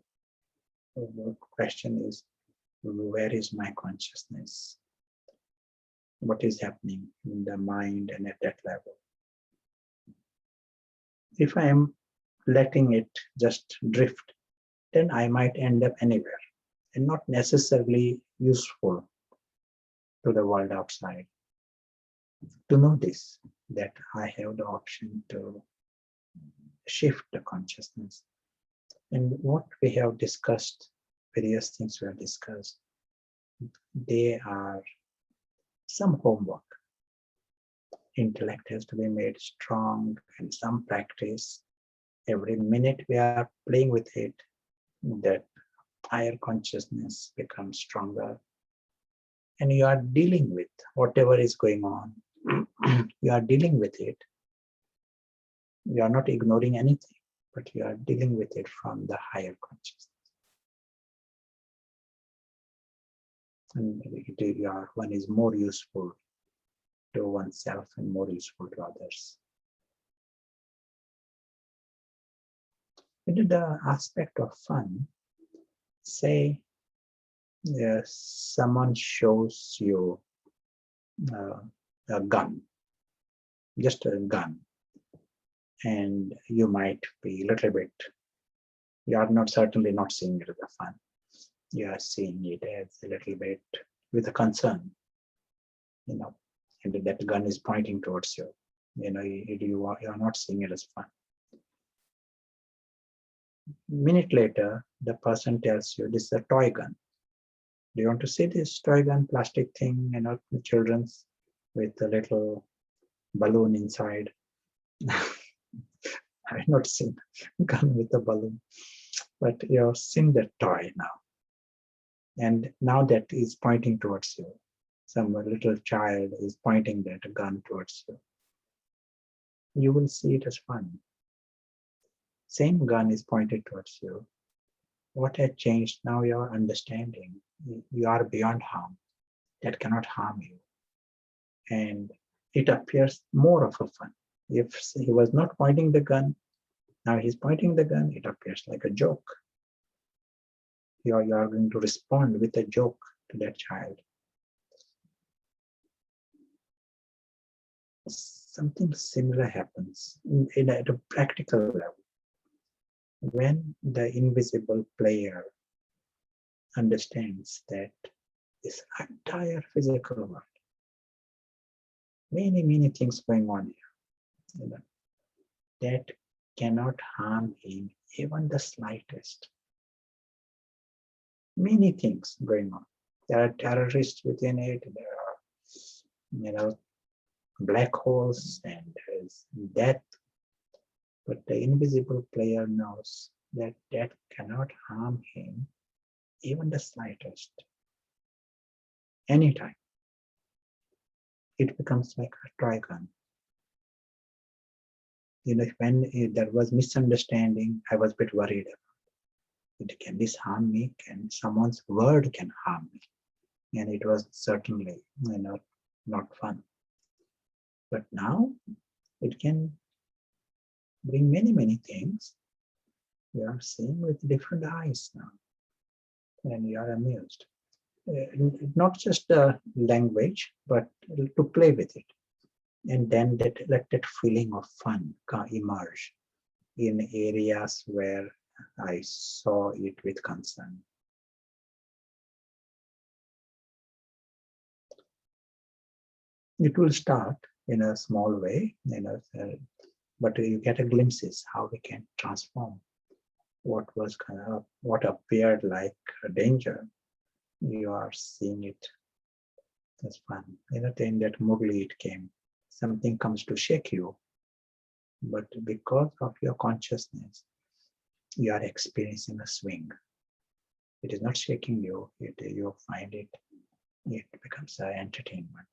question is, where is my consciousness? What is happening in the mind and at that level? If I am letting it just drift, then I might end up anywhere and not necessarily useful to the world outside. To know this, that I have the option to shift the consciousness. And what we have discussed, various things we have discussed, they are some homework. Intellect has to be made strong and some practice. Every minute we are playing with it, that higher consciousness becomes stronger. And you are dealing with whatever is going on. You are dealing with it. You are not ignoring anything, but you are dealing with it from the higher consciousness. And one is more useful to oneself and more useful to others. In the aspect of fun, say someone shows you a gun, just a gun, and you might be a little bit, you are certainly not seeing it as a fun. You are seeing it as a little bit with a concern, and that gun is pointing towards you. You are not seeing it as fun. Minute later, the person tells you this is a toy gun. Do you want to see this toy gun, plastic thing, the children's with a little balloon inside? I've not seen a gun with a balloon, but you've seen the toy now. And now that is pointing towards you. Some little child is pointing that gun towards you. You will see it as fun. Same gun is pointed towards you. What has changed? Now you are understanding. You are beyond harm. That cannot harm you. And it appears more of a fun. If he was not pointing the gun, Now he's pointing the gun, it appears like a joke. You are going to respond with a joke to that child. Something similar happens at a practical level. When the invisible player understands that this entire physical world, many things going on here, that cannot harm him even the slightest. Many things going on. There are terrorists within it, there are, black holes, and there is death. But the invisible player knows that that cannot harm him even the slightest. Anytime. It becomes like a toy gun. When there was misunderstanding, I was a bit worried about it. Can this harm me? Can someone's word can harm me? And it was certainly not fun. But now it can bring many things. You are seeing with different eyes now, and you are amused. Not just the language, but to play with it. And then let that feeling of fun emerge in areas where I saw it with concern. It will start in a small way, but you get a glimpses how we can transform what appeared like a danger. You are seeing it as fun. In that Mowgli it came. Something comes to shake you, but because of your consciousness, you are experiencing a swing. It is not shaking you. You find it becomes an entertainment.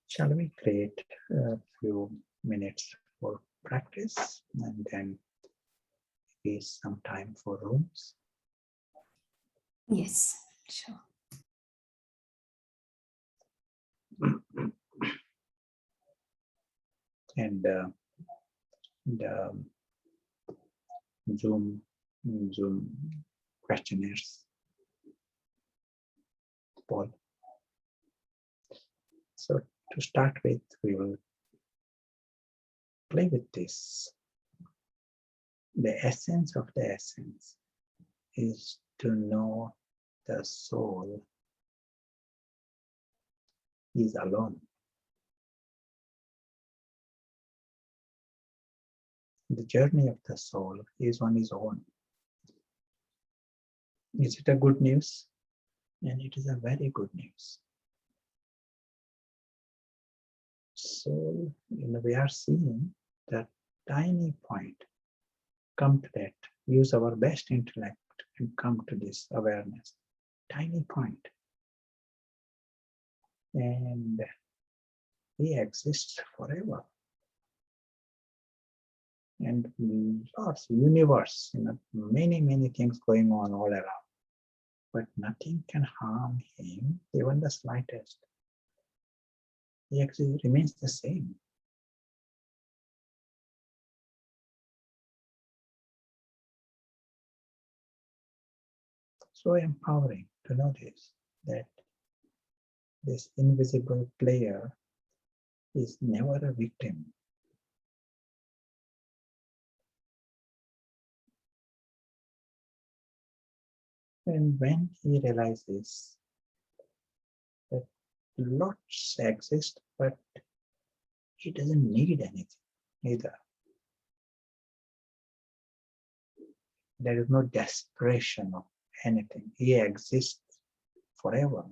Shall we create a few minutes for practice and then maybe some time for rooms? Yes, sure. And the Zoom questionnaires, Paul. So to start with, we will play with this. The essence of the essence is to know the soul is alone. The journey of the soul is on its own. Is it a good news? And it is a very good news. Soul, we are seeing that tiny point. Come to that. Use our best intellect and come to this awareness. Tiny point. And he exists forever. And lots, universe, many things going on all around. But nothing can harm him, even the slightest. He actually remains the same. So empowering to notice that this invisible player is never a victim. And when he realizes that lots exist, but he doesn't need anything either. There is no desperation of anything. He exists forever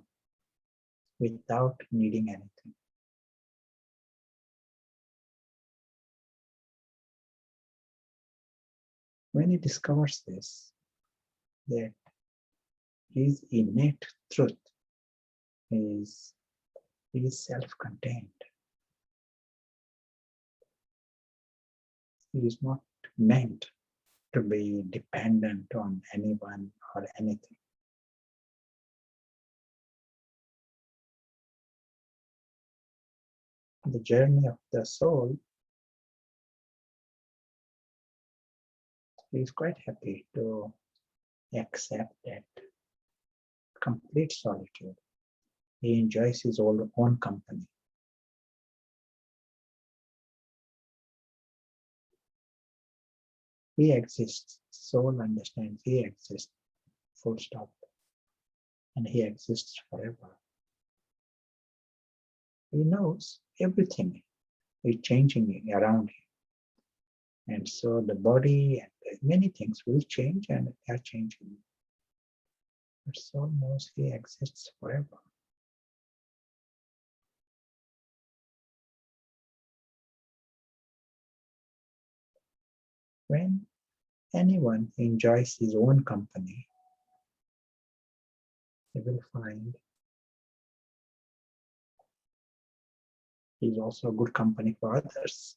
without needing anything. When he discovers this, that his innate truth is self-contained. He is not meant to be dependent on anyone or anything. the journey of the soul, he is quite happy to accept that complete solitude. He enjoys his own company. He exists. Soul understands he exists. Full stop. And he exists forever. He knows everything is changing around him. And so the body and many things will change and they are changing. But soul knows he exists forever. When anyone enjoys his own company, he will find he's also a good company for others.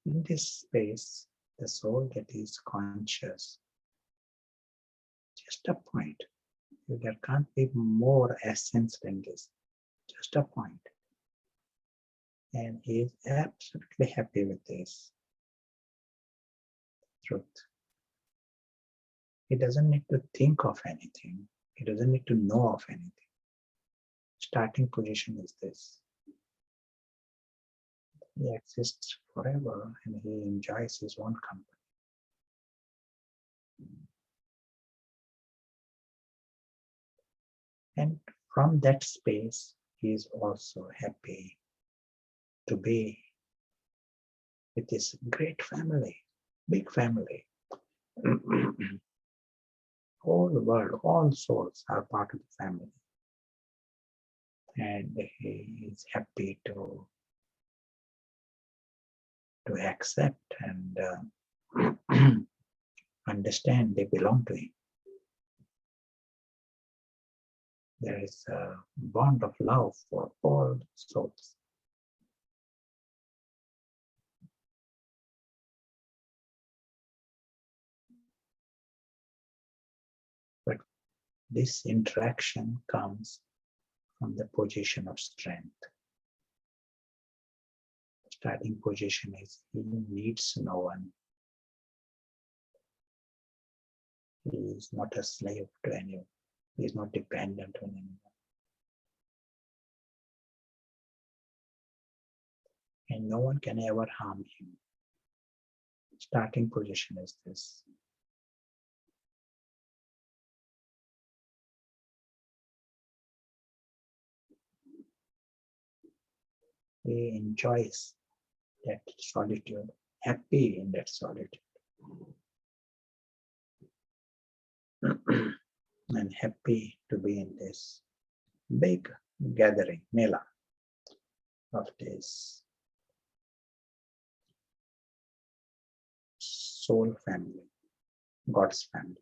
In this space, the soul that is conscious, just a point. There can't be more essence than this. Just a point. And he is absolutely happy with this truth. He doesn't need to think of anything. He doesn't need to know of anything. Starting position is this. He exists forever and he enjoys his own company. And from that space, he is also happy to be with this great family, big family. All the world, all souls are part of the family. And he is happy to accept and understand they belong to him. There is a bond of love for all souls. But this interaction comes from the position of strength. Starting position is he needs no one. He is not a slave to anyone. He is not dependent on anyone. And no one can ever harm him. Starting position is this. He enjoys that solitude, happy in that solitude. And happy to be in this big gathering, mela, of this soul family, God's family.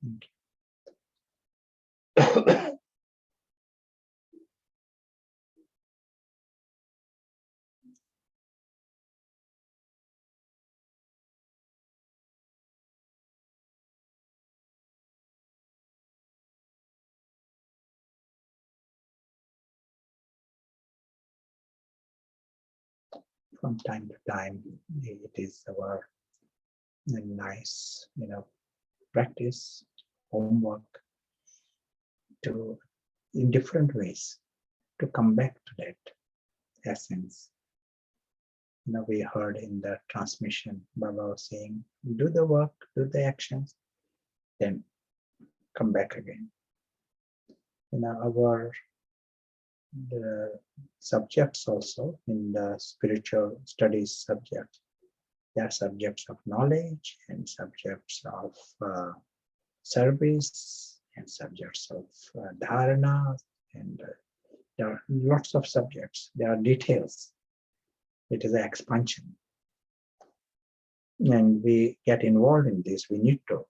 Thank you. From time to time, it is our nice, practice, homework to, in different ways, to come back to that essence. We heard in the transmission, Baba was saying, do the work, do the actions, then come back again. The subjects also in the spiritual studies subjects, they are subjects of knowledge and subjects of service and subjects of dharana, and there are lots of subjects. There are details. It is an expansion. And we get involved in this. We need to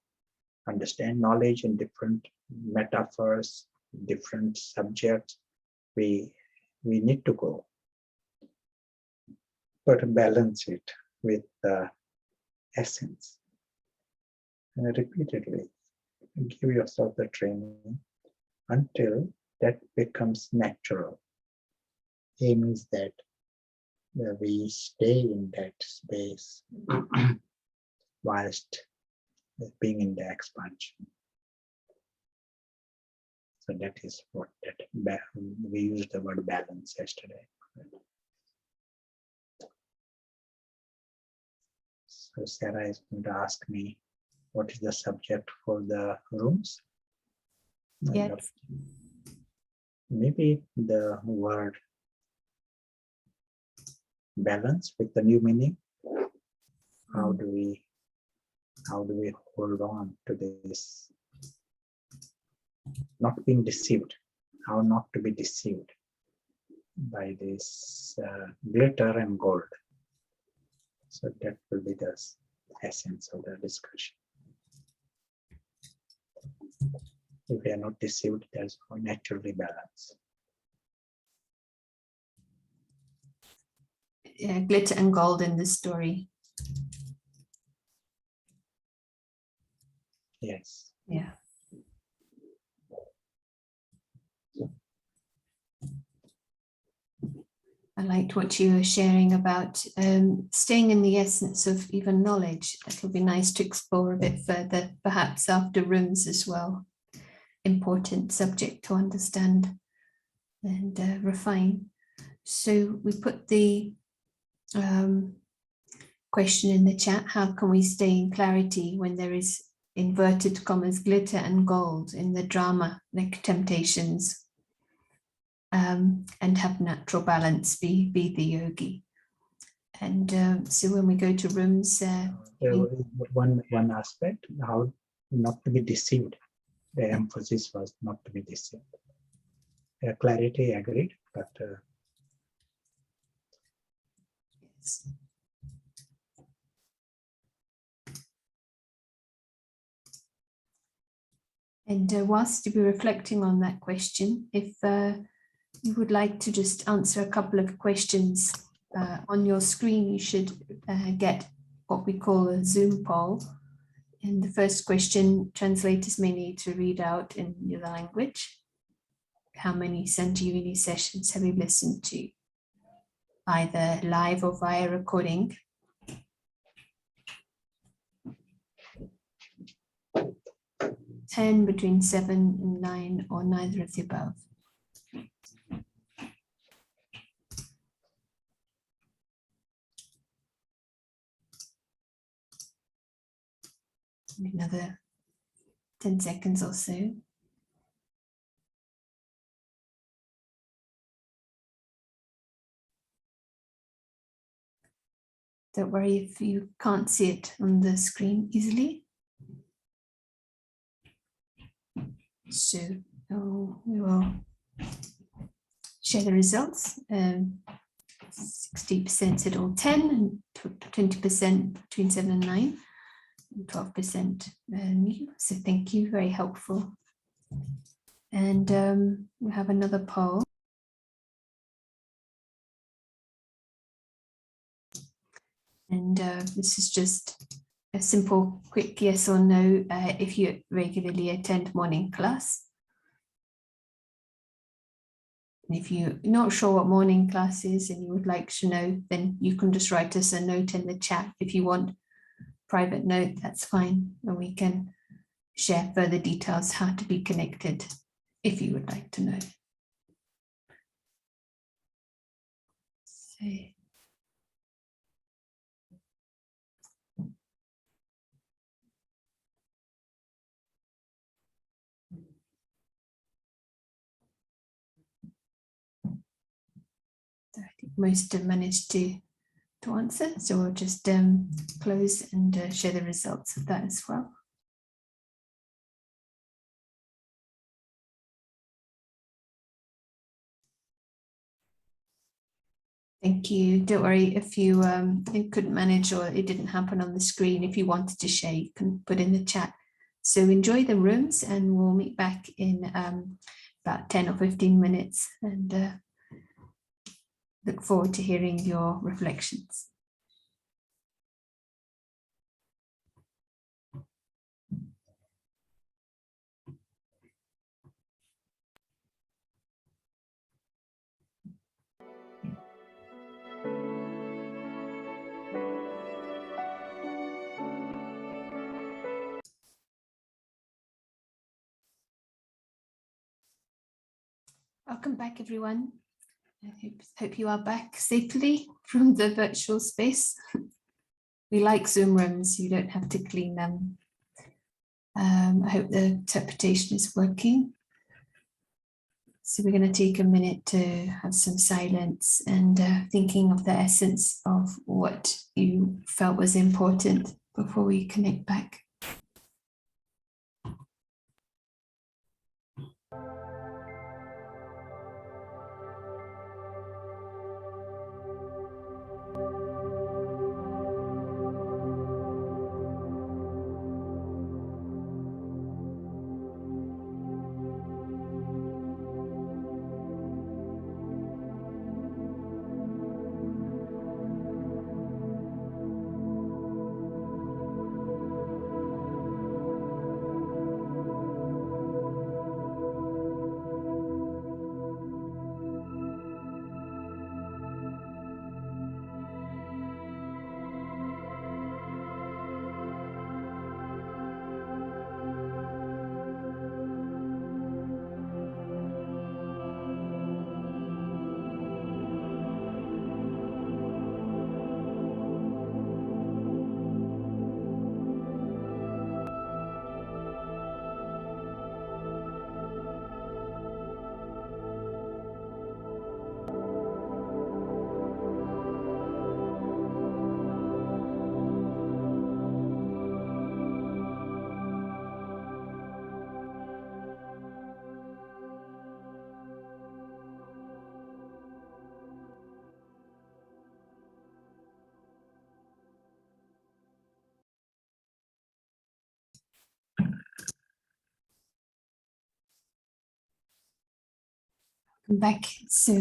understand knowledge in different metaphors, different subjects. We need to go. got to balance it with the essence. And repeatedly give yourself the training until that becomes natural. Aim is that we stay in that space whilst being in the expansion. So that is what we used the word balance yesterday. So Sarah is going to ask me, what is the subject for the rooms? Yes. Maybe the word balance with the new meaning. How do we hold on to this? Not being deceived. How not to be deceived by this glitter and gold. So that will be the essence of the discussion. If we are not deceived, there's no naturally balance. Glitter and gold in the story. Yes. Yeah. I liked what you were sharing about staying in the essence of even knowledge. That will be nice to explore a bit further, perhaps after rooms as well. Important subject to understand and refine. So we put the question in the chat, how can we stay in clarity when there is inverted commas glitter and gold in the drama, like temptations? And have natural balance, be the yogi. And so when we go to rooms, one aspect, how not to be deceived. The emphasis was not to be deceived. Clarity agreed, but yes. And whilst you'll be reflecting on that question, if you would like to just answer a couple of questions on your screen, you should get what we call a Zoom poll. And the first question, translators may need to read out in the language. How many Sanjeevani sessions have you listened to, either live or via recording? Ten, between 7 and 9, or neither of the above. Another 10 seconds or so. Don't worry if you can't see it on the screen easily. So we will share the results. 60% said all 10, and 20% between 7 and 9, and 12% new. So thank you, very helpful. And we have another poll. And this is just a simple, quick yes or no if you regularly attend morning class. And if you're not sure what morning class is and you would like to know, then you can just write us a note in the chat. If you want private note, that's fine. And we can share further details how to be connected if you would like to know. So, I think most have managed to answer, so we'll just close and share the results of that as well. Thank you. Don't worry if you couldn't manage or it didn't happen on the screen. If you wanted to share, you can put in the chat. So enjoy the rooms, and we'll meet back in about 10 or 15 minutes. And look forward to hearing your reflections. Welcome back, everyone. I hope you are back safely from the virtual space. We like Zoom rooms, you don't have to clean them. I hope the interpretation is working. So we're going to take a minute to have some silence and thinking of the essence of what you felt was important before we connect back. Back. So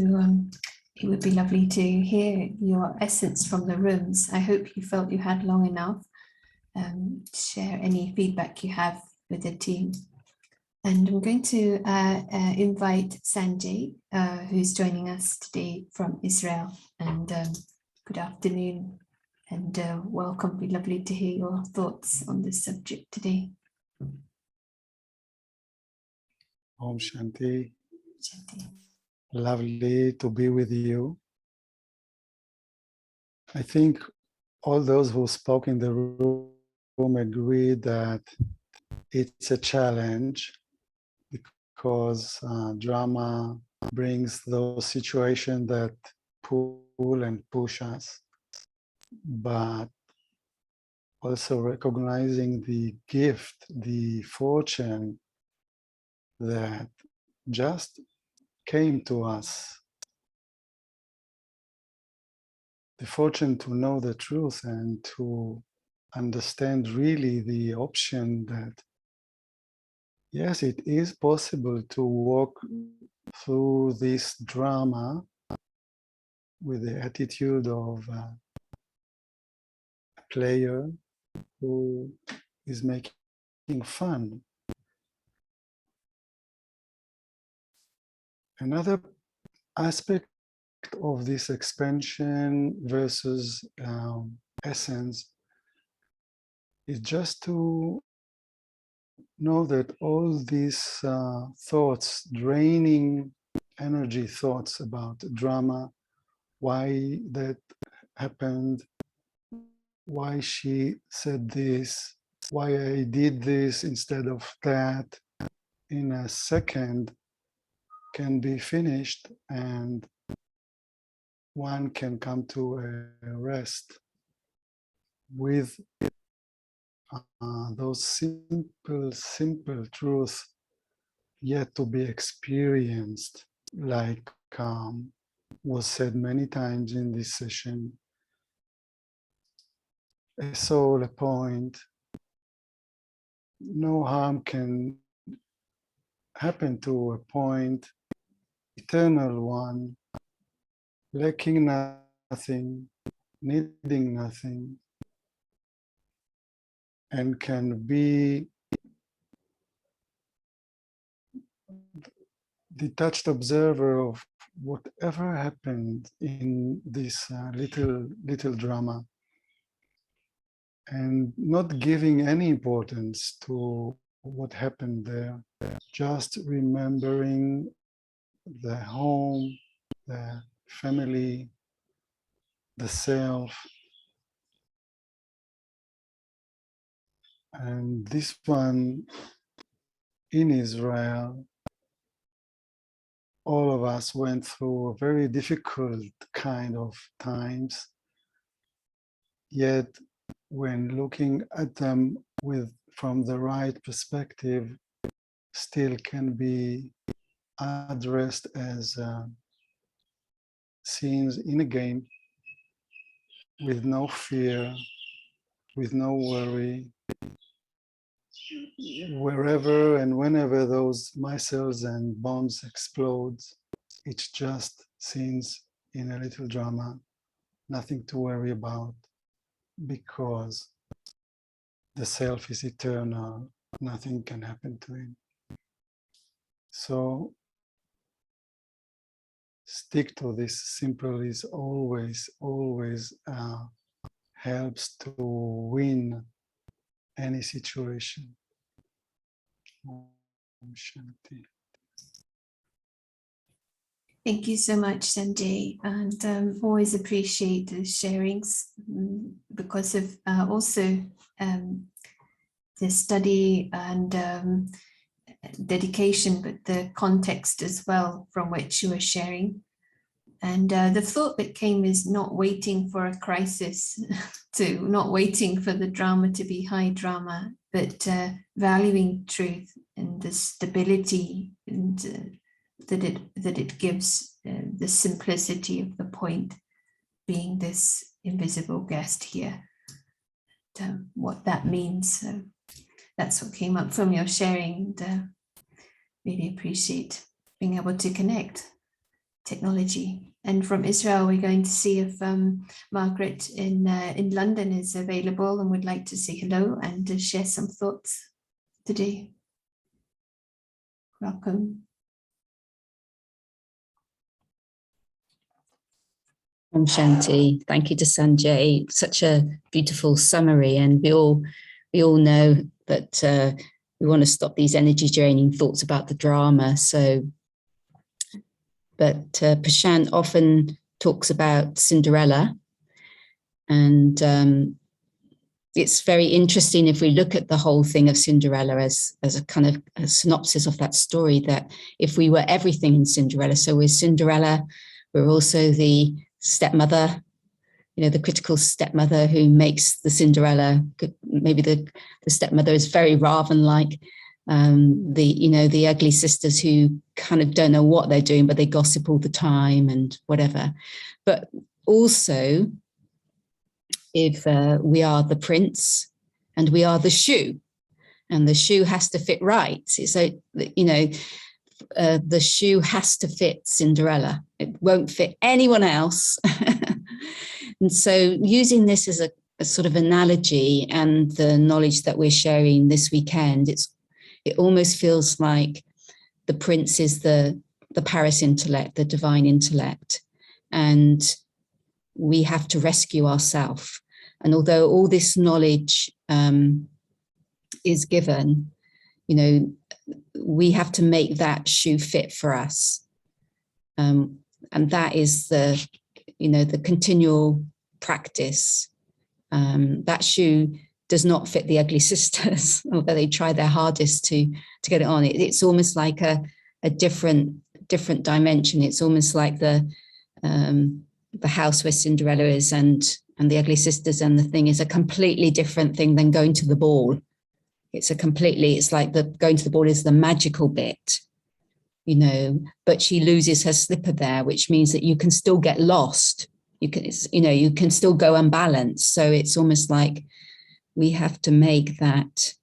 it would be lovely to hear your essence from the rooms. I hope you felt you had long enough to share any feedback you have with the team. And I'm going to invite Sanjay, who's joining us today from Israel. And good afternoon and welcome. It'd be lovely to hear your thoughts on this subject today. Om Shanti. Shanti. Lovely to be with you. I think all those who spoke in the room agree that it's a challenge because drama brings those situations that pull and push us, but also recognizing the gift, the fortune that just came to us, the fortune to know the truth and to understand really the option that, yes, it is possible to walk through this drama with the attitude of a player who is making fun. Another aspect of this expansion versus essence is just to know that all these thoughts, draining energy thoughts about drama, why that happened, why she said this, why I did this instead of that, in a second can be finished and one can come to a rest with those simple truths yet to be experienced, like was said many times in this session. A soul, a point, no harm can happen to a point, eternal one, lacking nothing, needing nothing, and can be detached observer of whatever happened in this little drama, and not giving any importance to what happened there, just remembering the home, the family, the self. And this one in Israel, all of us went through a very difficult kind of times. Yet when looking at them from the right perspective, still can be addressed as scenes in a game, with no fear, with no worry. Wherever and whenever those muscles and bonds explode, it's just scenes in a little drama, nothing to worry about, because the self is eternal, nothing can happen to him. So stick to this. Simple is always helps to win any situation. Om Shanti. Thank you so much, Sanjay, and always appreciate the sharings because of also the study and dedication, but the context as well from which you are sharing. And the thought that came is not waiting for a crisis, not waiting for the drama to be high drama, but valuing truth and the stability and that it gives, the simplicity of the point being this invisible guest here, what that means. So that's what came up from your sharing, and really appreciate being able to connect technology. And from Israel, we're going to see if Margaret in London is available and would like to say hello and share some thoughts today. Welcome. Om Shanti. Thank you to Sanjay. Such a beautiful summary, and we all know that we want to stop these energy draining thoughts about the drama. So, but Prashant often talks about Cinderella, and it's very interesting if we look at the whole thing of Cinderella as a kind of a synopsis of that story, that if we were everything in Cinderella, so we're Cinderella, we're also the stepmother, you know, the critical stepmother who makes the Cinderella. Maybe the stepmother is very Raven-like. The ugly sisters who kind of don't know what they're doing, but they gossip all the time and whatever. But also, if we are the prince and we are the shoe, and the shoe has to fit right. So, you know, the shoe has to fit Cinderella. It won't fit anyone else. And so using this as a sort of analogy and the knowledge that we're sharing this weekend, it almost feels like the prince is the Paris intellect, the divine intellect, and we have to rescue ourselves. And although all this knowledge is given, you know, we have to make that shoe fit for us. And that is the continual practice. That shoe does not fit the ugly sisters, although they try their hardest to get it on. It's almost like a different dimension. It's almost like the house where Cinderella is and the ugly sisters, and the thing is a completely different thing than going to the ball. It's like going to the ball is the magical bit, you know, but she loses her slipper there, which means that you can still get lost. You can still go unbalanced. So it's almost like we have to make that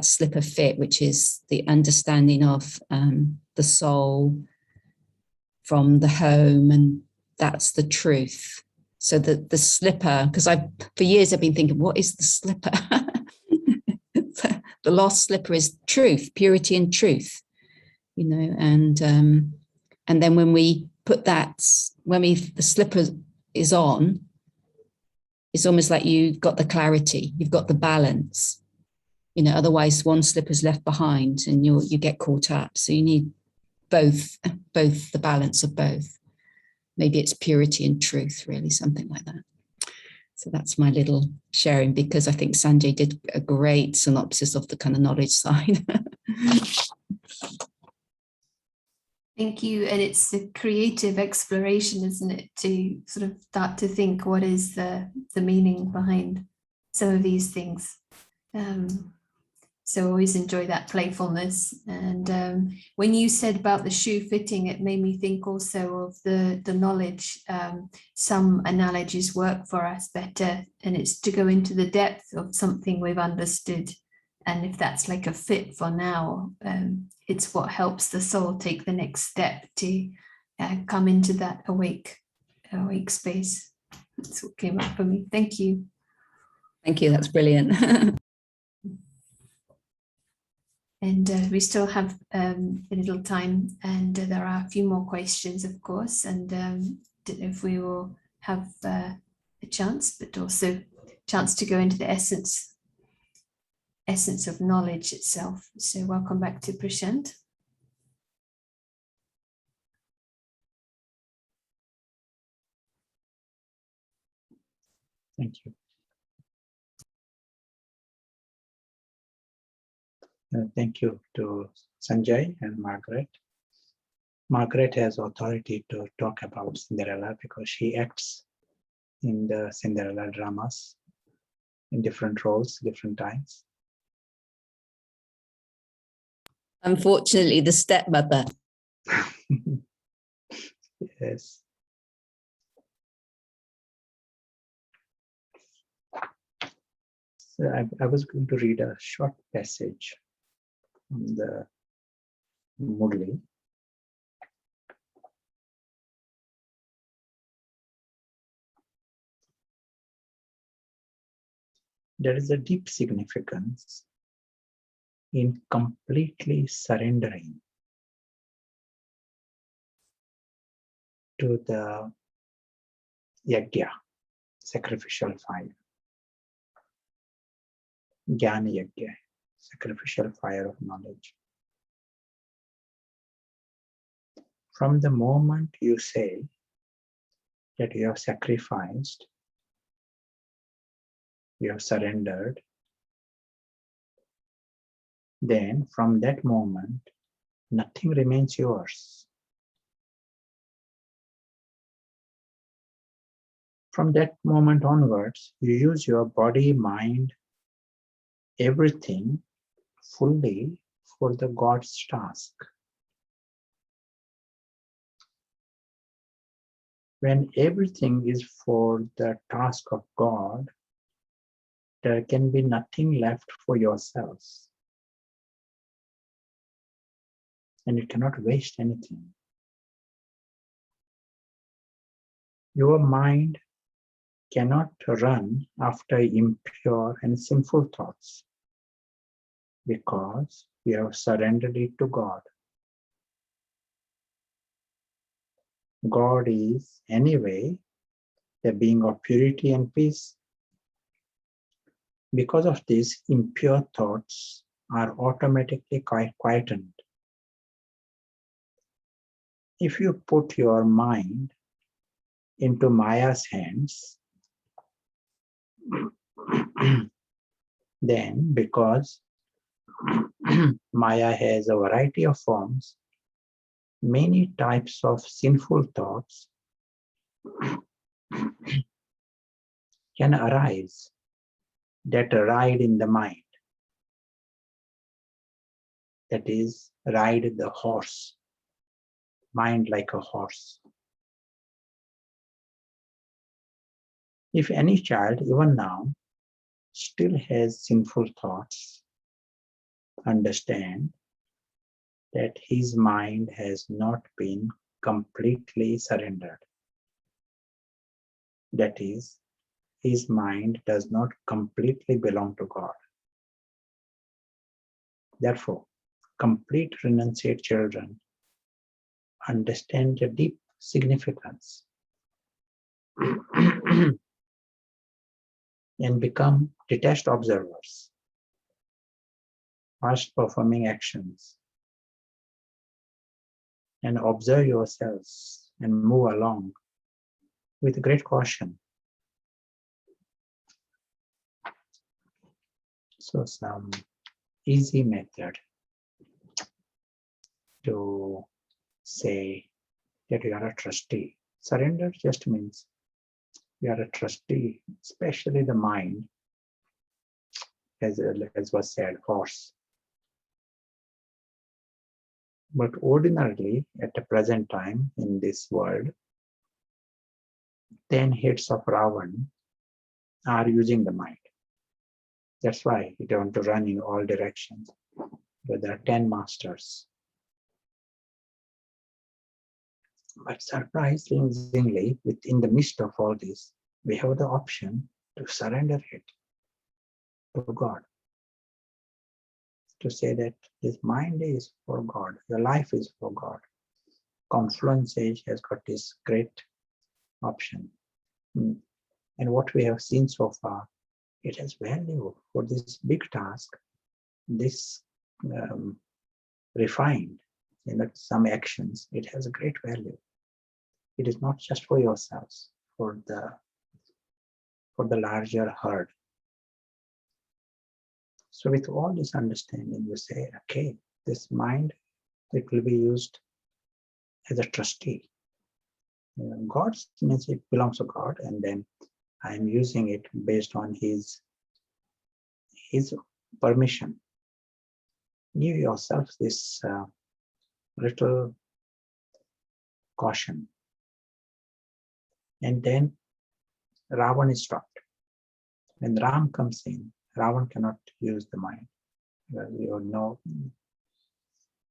slipper fit, which is the understanding of the soul from the home that's the truth. So that the slipper, because for years I've been thinking, what is the slipper? The lost slipper is truth, purity and truth, you know, and then when we put that, the slipper is on, it's almost like you've got the clarity, you've got the balance, you know, otherwise one slipper's left behind and you get caught up. So you need both the balance of both. Maybe it's purity and truth, really, something like that. So that's my little sharing, because I think Sanjay did a great synopsis of the kind of knowledge side. Thank you. And it's a creative exploration, isn't it, to sort of start to think what is the meaning behind some of these things. So I always enjoy that playfulness. And when you said about the shoe fitting, it made me think also of the knowledge. Some analogies work for us better, and it's to go into the depth of something we've understood. And if that's like a fit for now, it's what helps the soul take the next step to come into that awake space. That's what came up for me. Thank you. Thank you. That's brilliant. And we still have a little time, and there are a few more questions, of course, and don't know if we will have a chance, but also chance to go into the essence of knowledge itself. So welcome back to Prashant. Thank you. Thank you to Sanjay and Margaret. Margaret has authority to talk about Cinderella because she acts in the Cinderella dramas in different roles, different times. Unfortunately, the stepmother. Yes. So I was going to read a short passage from the Murli. There is a deep significance in completely surrendering to the yajna, sacrificial fire. Jnana yajna, sacrificial fire of knowledge. From the moment you say that you have sacrificed, you have surrendered, then from that moment, nothing remains yours. From that moment onwards, you use your body, mind, everything fully for the God's task. When everything is for the task of God, there can be nothing left for yourselves. And you cannot waste anything. Your mind cannot run after impure and sinful thoughts because you have surrendered it to God. God is anyway the being of purity and peace. Because of this, impure thoughts are automatically quietened. If you put your mind into Maya's hands, then because Maya has a variety of forms, many types of sinful thoughts can arise that ride in the mind. That is, ride the horse, mind like a horse. If any child, even now, still has sinful thoughts, understand that his mind has not been completely surrendered. That is, his mind does not completely belong to God. Therefore, complete renunciate children understand the deep significance and become detached observers, fast performing actions, and observe yourselves and move along with great caution. So some easy method to say that you are a trustee. Surrender just means you are a trustee, especially the mind, as was said, horse. But ordinarily, at the present time in this world, 10 heads of Ravan are using the mind. That's why you don't want to run in all directions. But there are 10 masters. But surprisingly, within the midst of all this, we have the option to surrender it to God. To say that this mind is for God, your life is for God. Confluence Age has got this great option. And what we have seen so far, it has value for this big task, this refined in some actions, it has a great value. It is not just for yourselves, for the larger herd. So with all this understanding, you say, okay, this mind, it will be used as a trustee. God means it belongs to God, and then I am using it based on his permission. Give yourself this little caution. And then Ravan is stopped. When Ram comes in, Ravan cannot use the mind. You know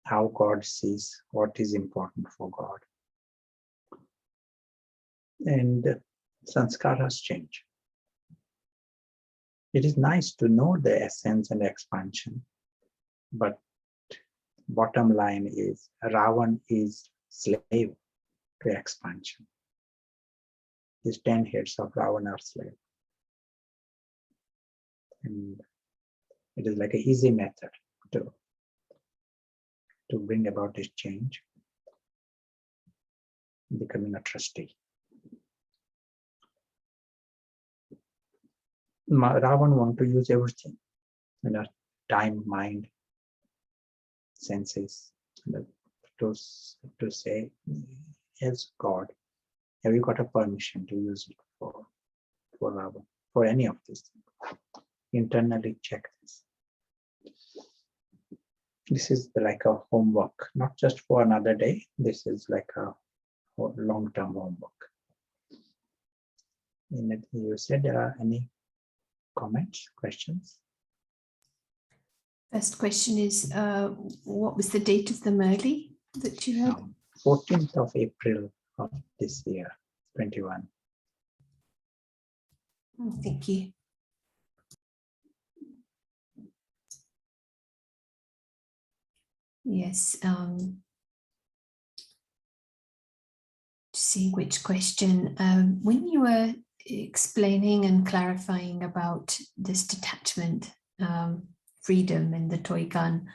how God sees what is important for God. And sanskaras change. It is nice to know the essence and expansion, but bottom line is Ravan is slave to expansion. These 10 heads of Ravan are slave. And it is like an easy method to bring about this change, becoming a trustee. Ravan wants to use everything, time, mind, senses, to say, yes, God, have you got a permission to use it for Ravan, for any of these things? Internally check this. This is like a homework, not just for another day. This is like a long-term homework. You said there are any comments, questions? First question is, what was the date of the Murli that you had? 14th of April of this year, 21. Oh, thank you. Yes. See which question. When you were explaining and clarifying about this detachment, freedom in the toy gun,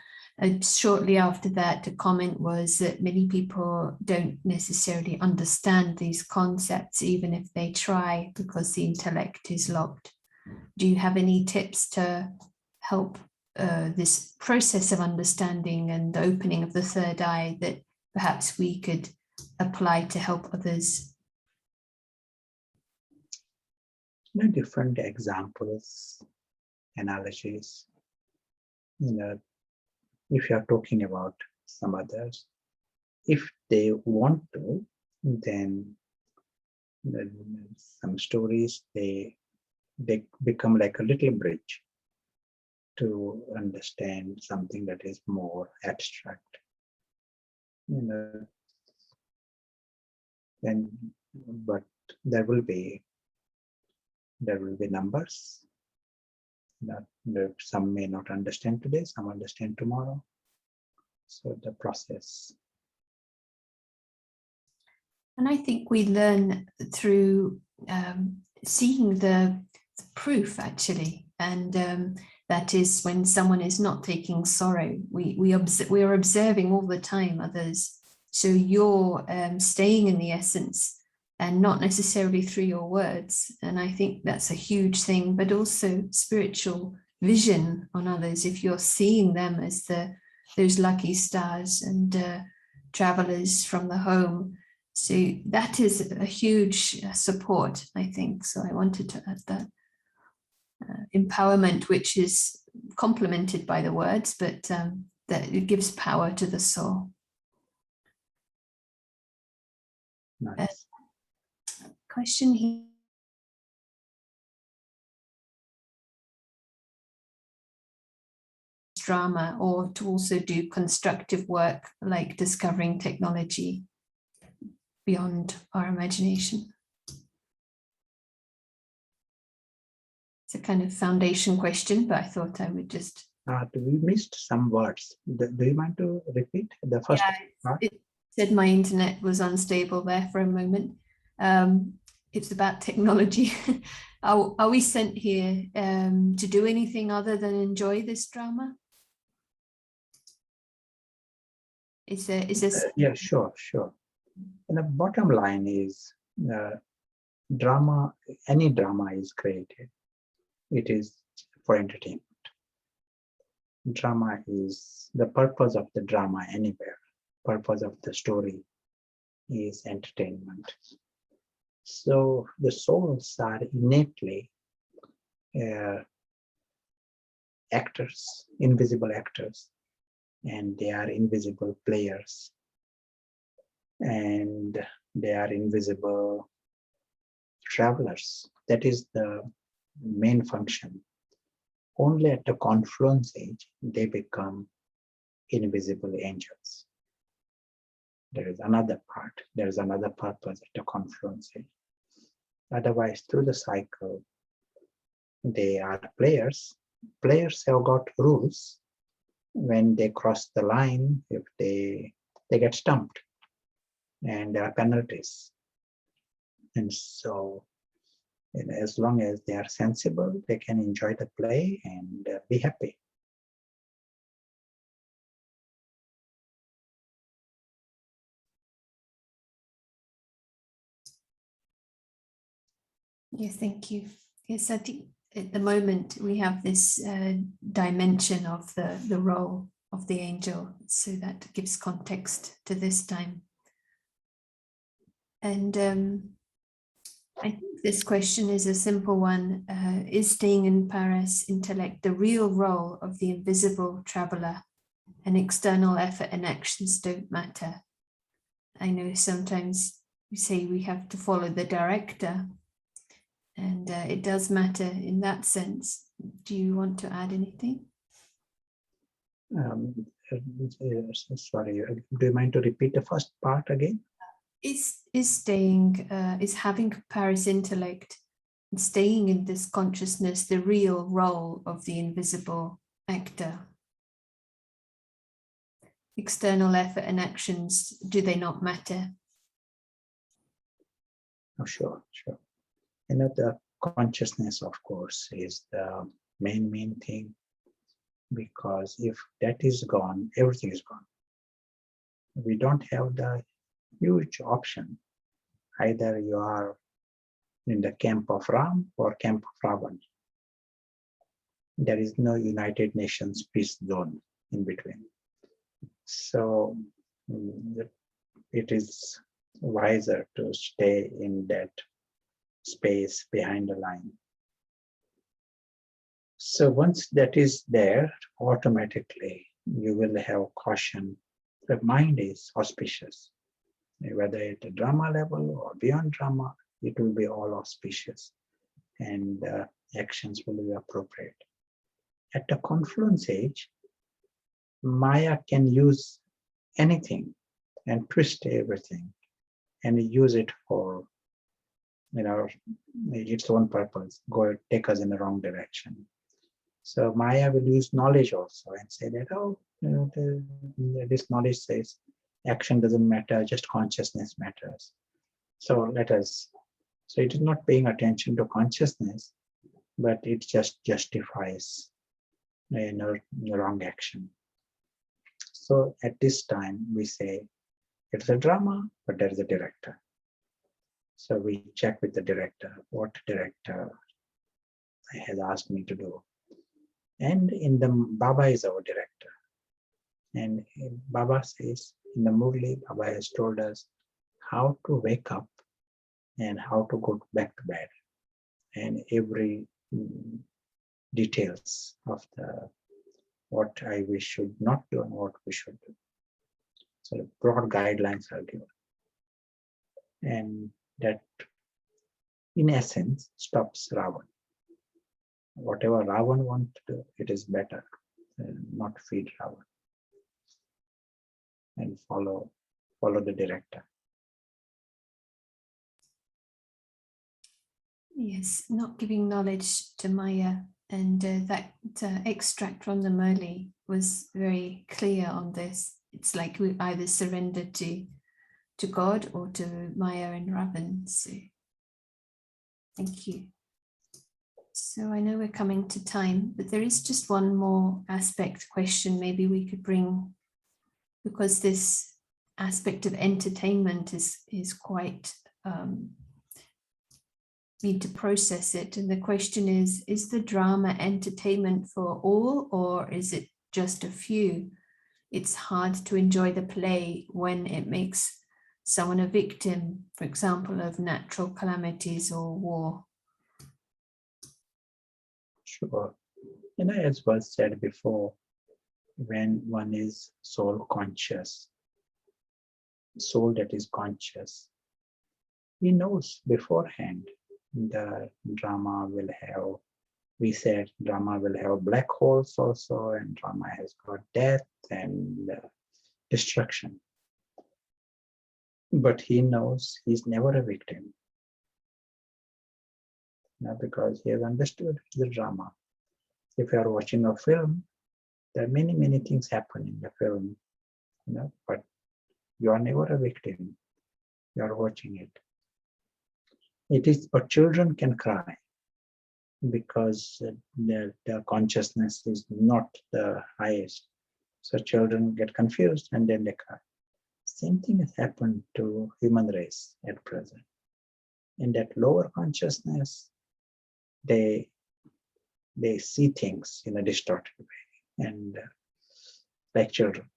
shortly after that, the comment was that many people don't necessarily understand these concepts, even if they try, because the intellect is locked. Do you have any tips to help this process of understanding and the opening of the third eye that perhaps we could apply to help others? Different examples, analogies. If you are talking about some others, if they want to, then some stories, they become like a little bridge to understand something that is more abstract. But there will be There will be numbers that some may not understand today, some understand tomorrow. So the process. And I think we learn through seeing the proof, actually. And that is when someone is not taking sorrow. We are observing all the time others. So you're staying in the essence and not necessarily through your words. And I think that's a huge thing, but also spiritual vision on others. If you're seeing them as those lucky stars and travelers from the home. So that is a huge support, I think. So I wanted to add that empowerment, which is complemented by the words, but that it gives power to the soul. Nice. Question here. Drama, or to also do constructive work like discovering technology beyond our imagination. It's a kind of foundation question, but I thought I would just. We missed some words. Do you mind to repeat the first part? It said my internet was unstable there for a moment. It's about technology. Are we sent here to do anything other than enjoy this drama? Is this? Yeah, sure. And the bottom line is drama, any drama is created. It is for entertainment. Drama is the purpose of the drama anywhere. Purpose of the story is entertainment. So the souls are innately actors, invisible actors, and they are invisible players, and they are invisible travelers. That is the main function. Only at the confluence age, they become invisible angels. There is another part, there is another purpose at the confluence age. Otherwise, through the cycle, they are players. Players have got rules. When they cross the line, if they get stumped, and there are penalties. And so, as long as they are sensible, they can enjoy the play and be happy. Yes, thank you. Yes, I think at the moment we have this dimension of the role of the angel, so that gives context to this time. And I think this question is a simple one. Is staying in Paris intellect the real role of the invisible traveler, and external effort and actions don't matter? I know sometimes we say we have to follow the director, and it does matter in that sense. Do you want to add anything? Sorry, do you mind to repeat the first part again? Is having Paris intellect and staying in this consciousness the real role of the invisible actor? External effort and actions, do they not matter? Oh, sure. The consciousness, of course, is the main thing, because if that is gone, everything is gone. We don't have the huge option. Either you are in the camp of Ram or camp of Ravan. There is no United Nations peace zone in between. So it is wiser to stay in that space behind the line. So once that is there, automatically you will have caution. The mind is auspicious. Whether at the drama level or beyond drama, it will be all auspicious, and actions will be appropriate. At the confluence age, Maya can use anything and twist everything and use it for its own purpose, take us in the wrong direction. So Maya will use knowledge also and say that, this knowledge says action doesn't matter, just consciousness matters. So it is not paying attention to consciousness, but it just justifies the wrong action. So at this time we say it's a drama, but there is a director. So we check with the director, what director has asked me to do. And Baba is our director. And Baba says, in the Murli, Baba has told us how to wake up and how to go back to bed. And every details of what we should not do and what we should do. So broad guidelines are given. And that, in essence, stops Ravan. Whatever Ravan wants to do, it is better not feed Ravan and follow the director. Yes, not giving knowledge to Maya, and that extract from the Murli was very clear on this. It's like we either surrender to God or to Maya and Ravan. So thank you. So I know we're coming to time, but there is just one more aspect question maybe we could bring, because this aspect of entertainment is quite, need to process it. And the question is the drama entertainment for all, or is it just a few? It's hard to enjoy the play when it makes someone a victim, for example, of natural calamities or war. Sure. As was said before, when one is soul conscious, soul that is conscious, he knows beforehand the drama will have, we said drama will have black holes also, and drama has got death and destruction. But he knows he's never a victim. Because he has understood the drama. If you are watching a film, there are many, many things happen in the film, but you are never a victim. You are watching it. It is, but children can cry because their consciousness is not the highest. So children get confused and then they cry. Same thing has happened to human race at present. In that lower consciousness, they see things in a distorted way, and like children,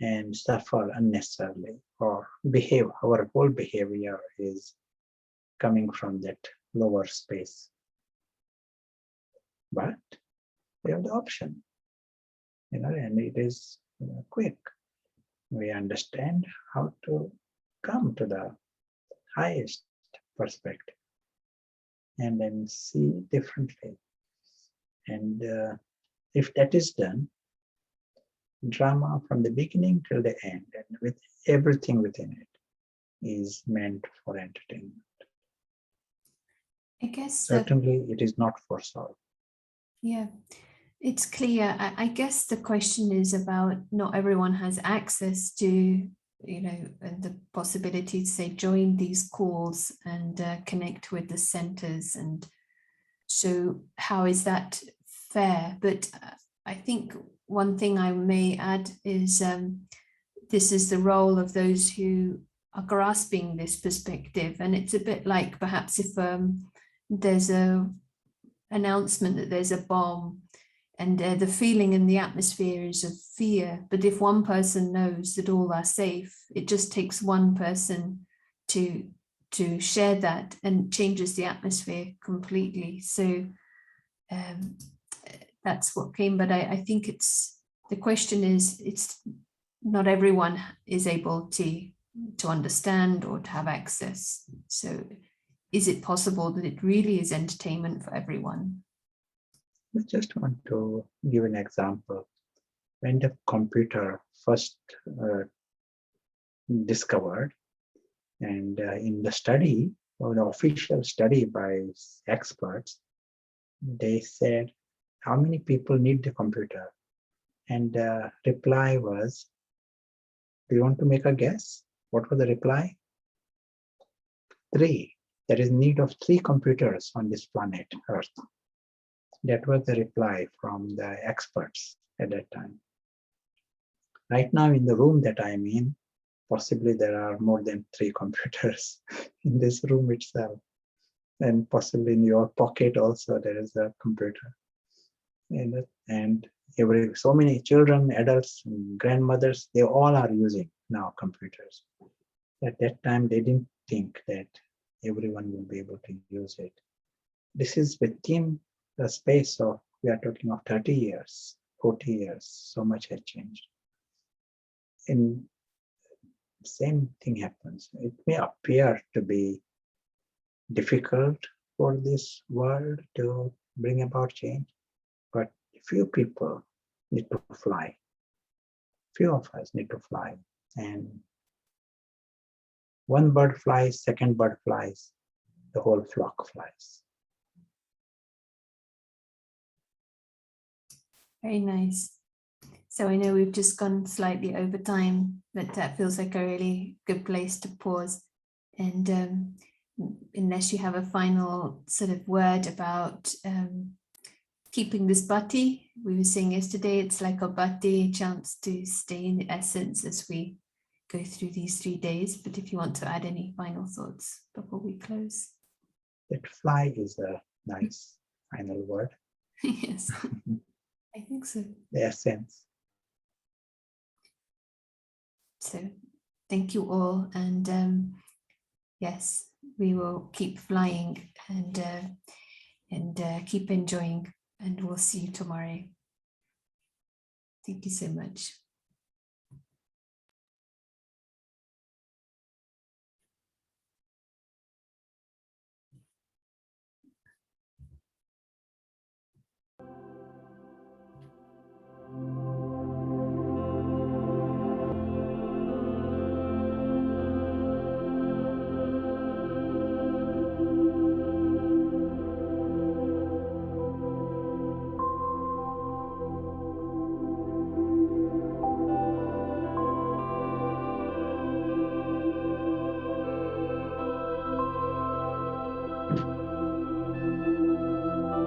and suffer unnecessarily or behave. Our whole behavior is coming from that lower space. But we have the option, and it is quick. We understand how to come to the highest perspective and then see differently. And if that is done, drama from the beginning till the end, and with everything within it, is meant for entertainment. I guess certainly it is not for soul. Yeah, it's clear. I guess the question is about not everyone has access to, the possibility to say join these calls and connect with the centers. And so how is that fair? But I think one thing I may add is this is the role of those who are grasping this perspective. And it's a bit like perhaps if there's a announcement that there's a bomb and the feeling in the atmosphere is of fear, but if one person knows that all are safe, it just takes one person to share that and changes the atmosphere completely. So that's what came, but I think the question is, it's not everyone is able to understand or to have access. So is it possible that it really is entertainment for everyone? I just want to give an example. When the computer first discovered, and in the study, for the official study by experts, they said, how many people need the computer? And the reply was, do you want to make a guess? What was the reply? 3. There is need of 3 computers on this planet Earth. That was the reply from the experts at that time. Right now in the room that I'm in, possibly there are more than 3 computers in this room itself. And possibly in your pocket also there is a computer. And so many children, adults, grandmothers, they all are using now computers. At that time, they didn't think that everyone will be able to use it. This is within the space of, we are talking of 30 years, 40 years, so much has changed. And same thing happens. It may appear to be difficult for this world to bring about change, but few people need to fly. Few of us need to fly. And one bird flies, second bird flies, the whole flock flies. Very nice. So I know we've just gone slightly over time, but that feels like a really good place to pause. And unless you have a final sort of word about keeping this bhatti, we were saying yesterday, it's like a bhatti, a chance to stay in the essence as we go through these 3 days. But if you want to add any final thoughts before we close. That fly is a nice final word. Yes, I think so. The essence. So thank you all. And yes, we will keep flying and keep enjoying. And we'll see you tomorrow. Thank you so much.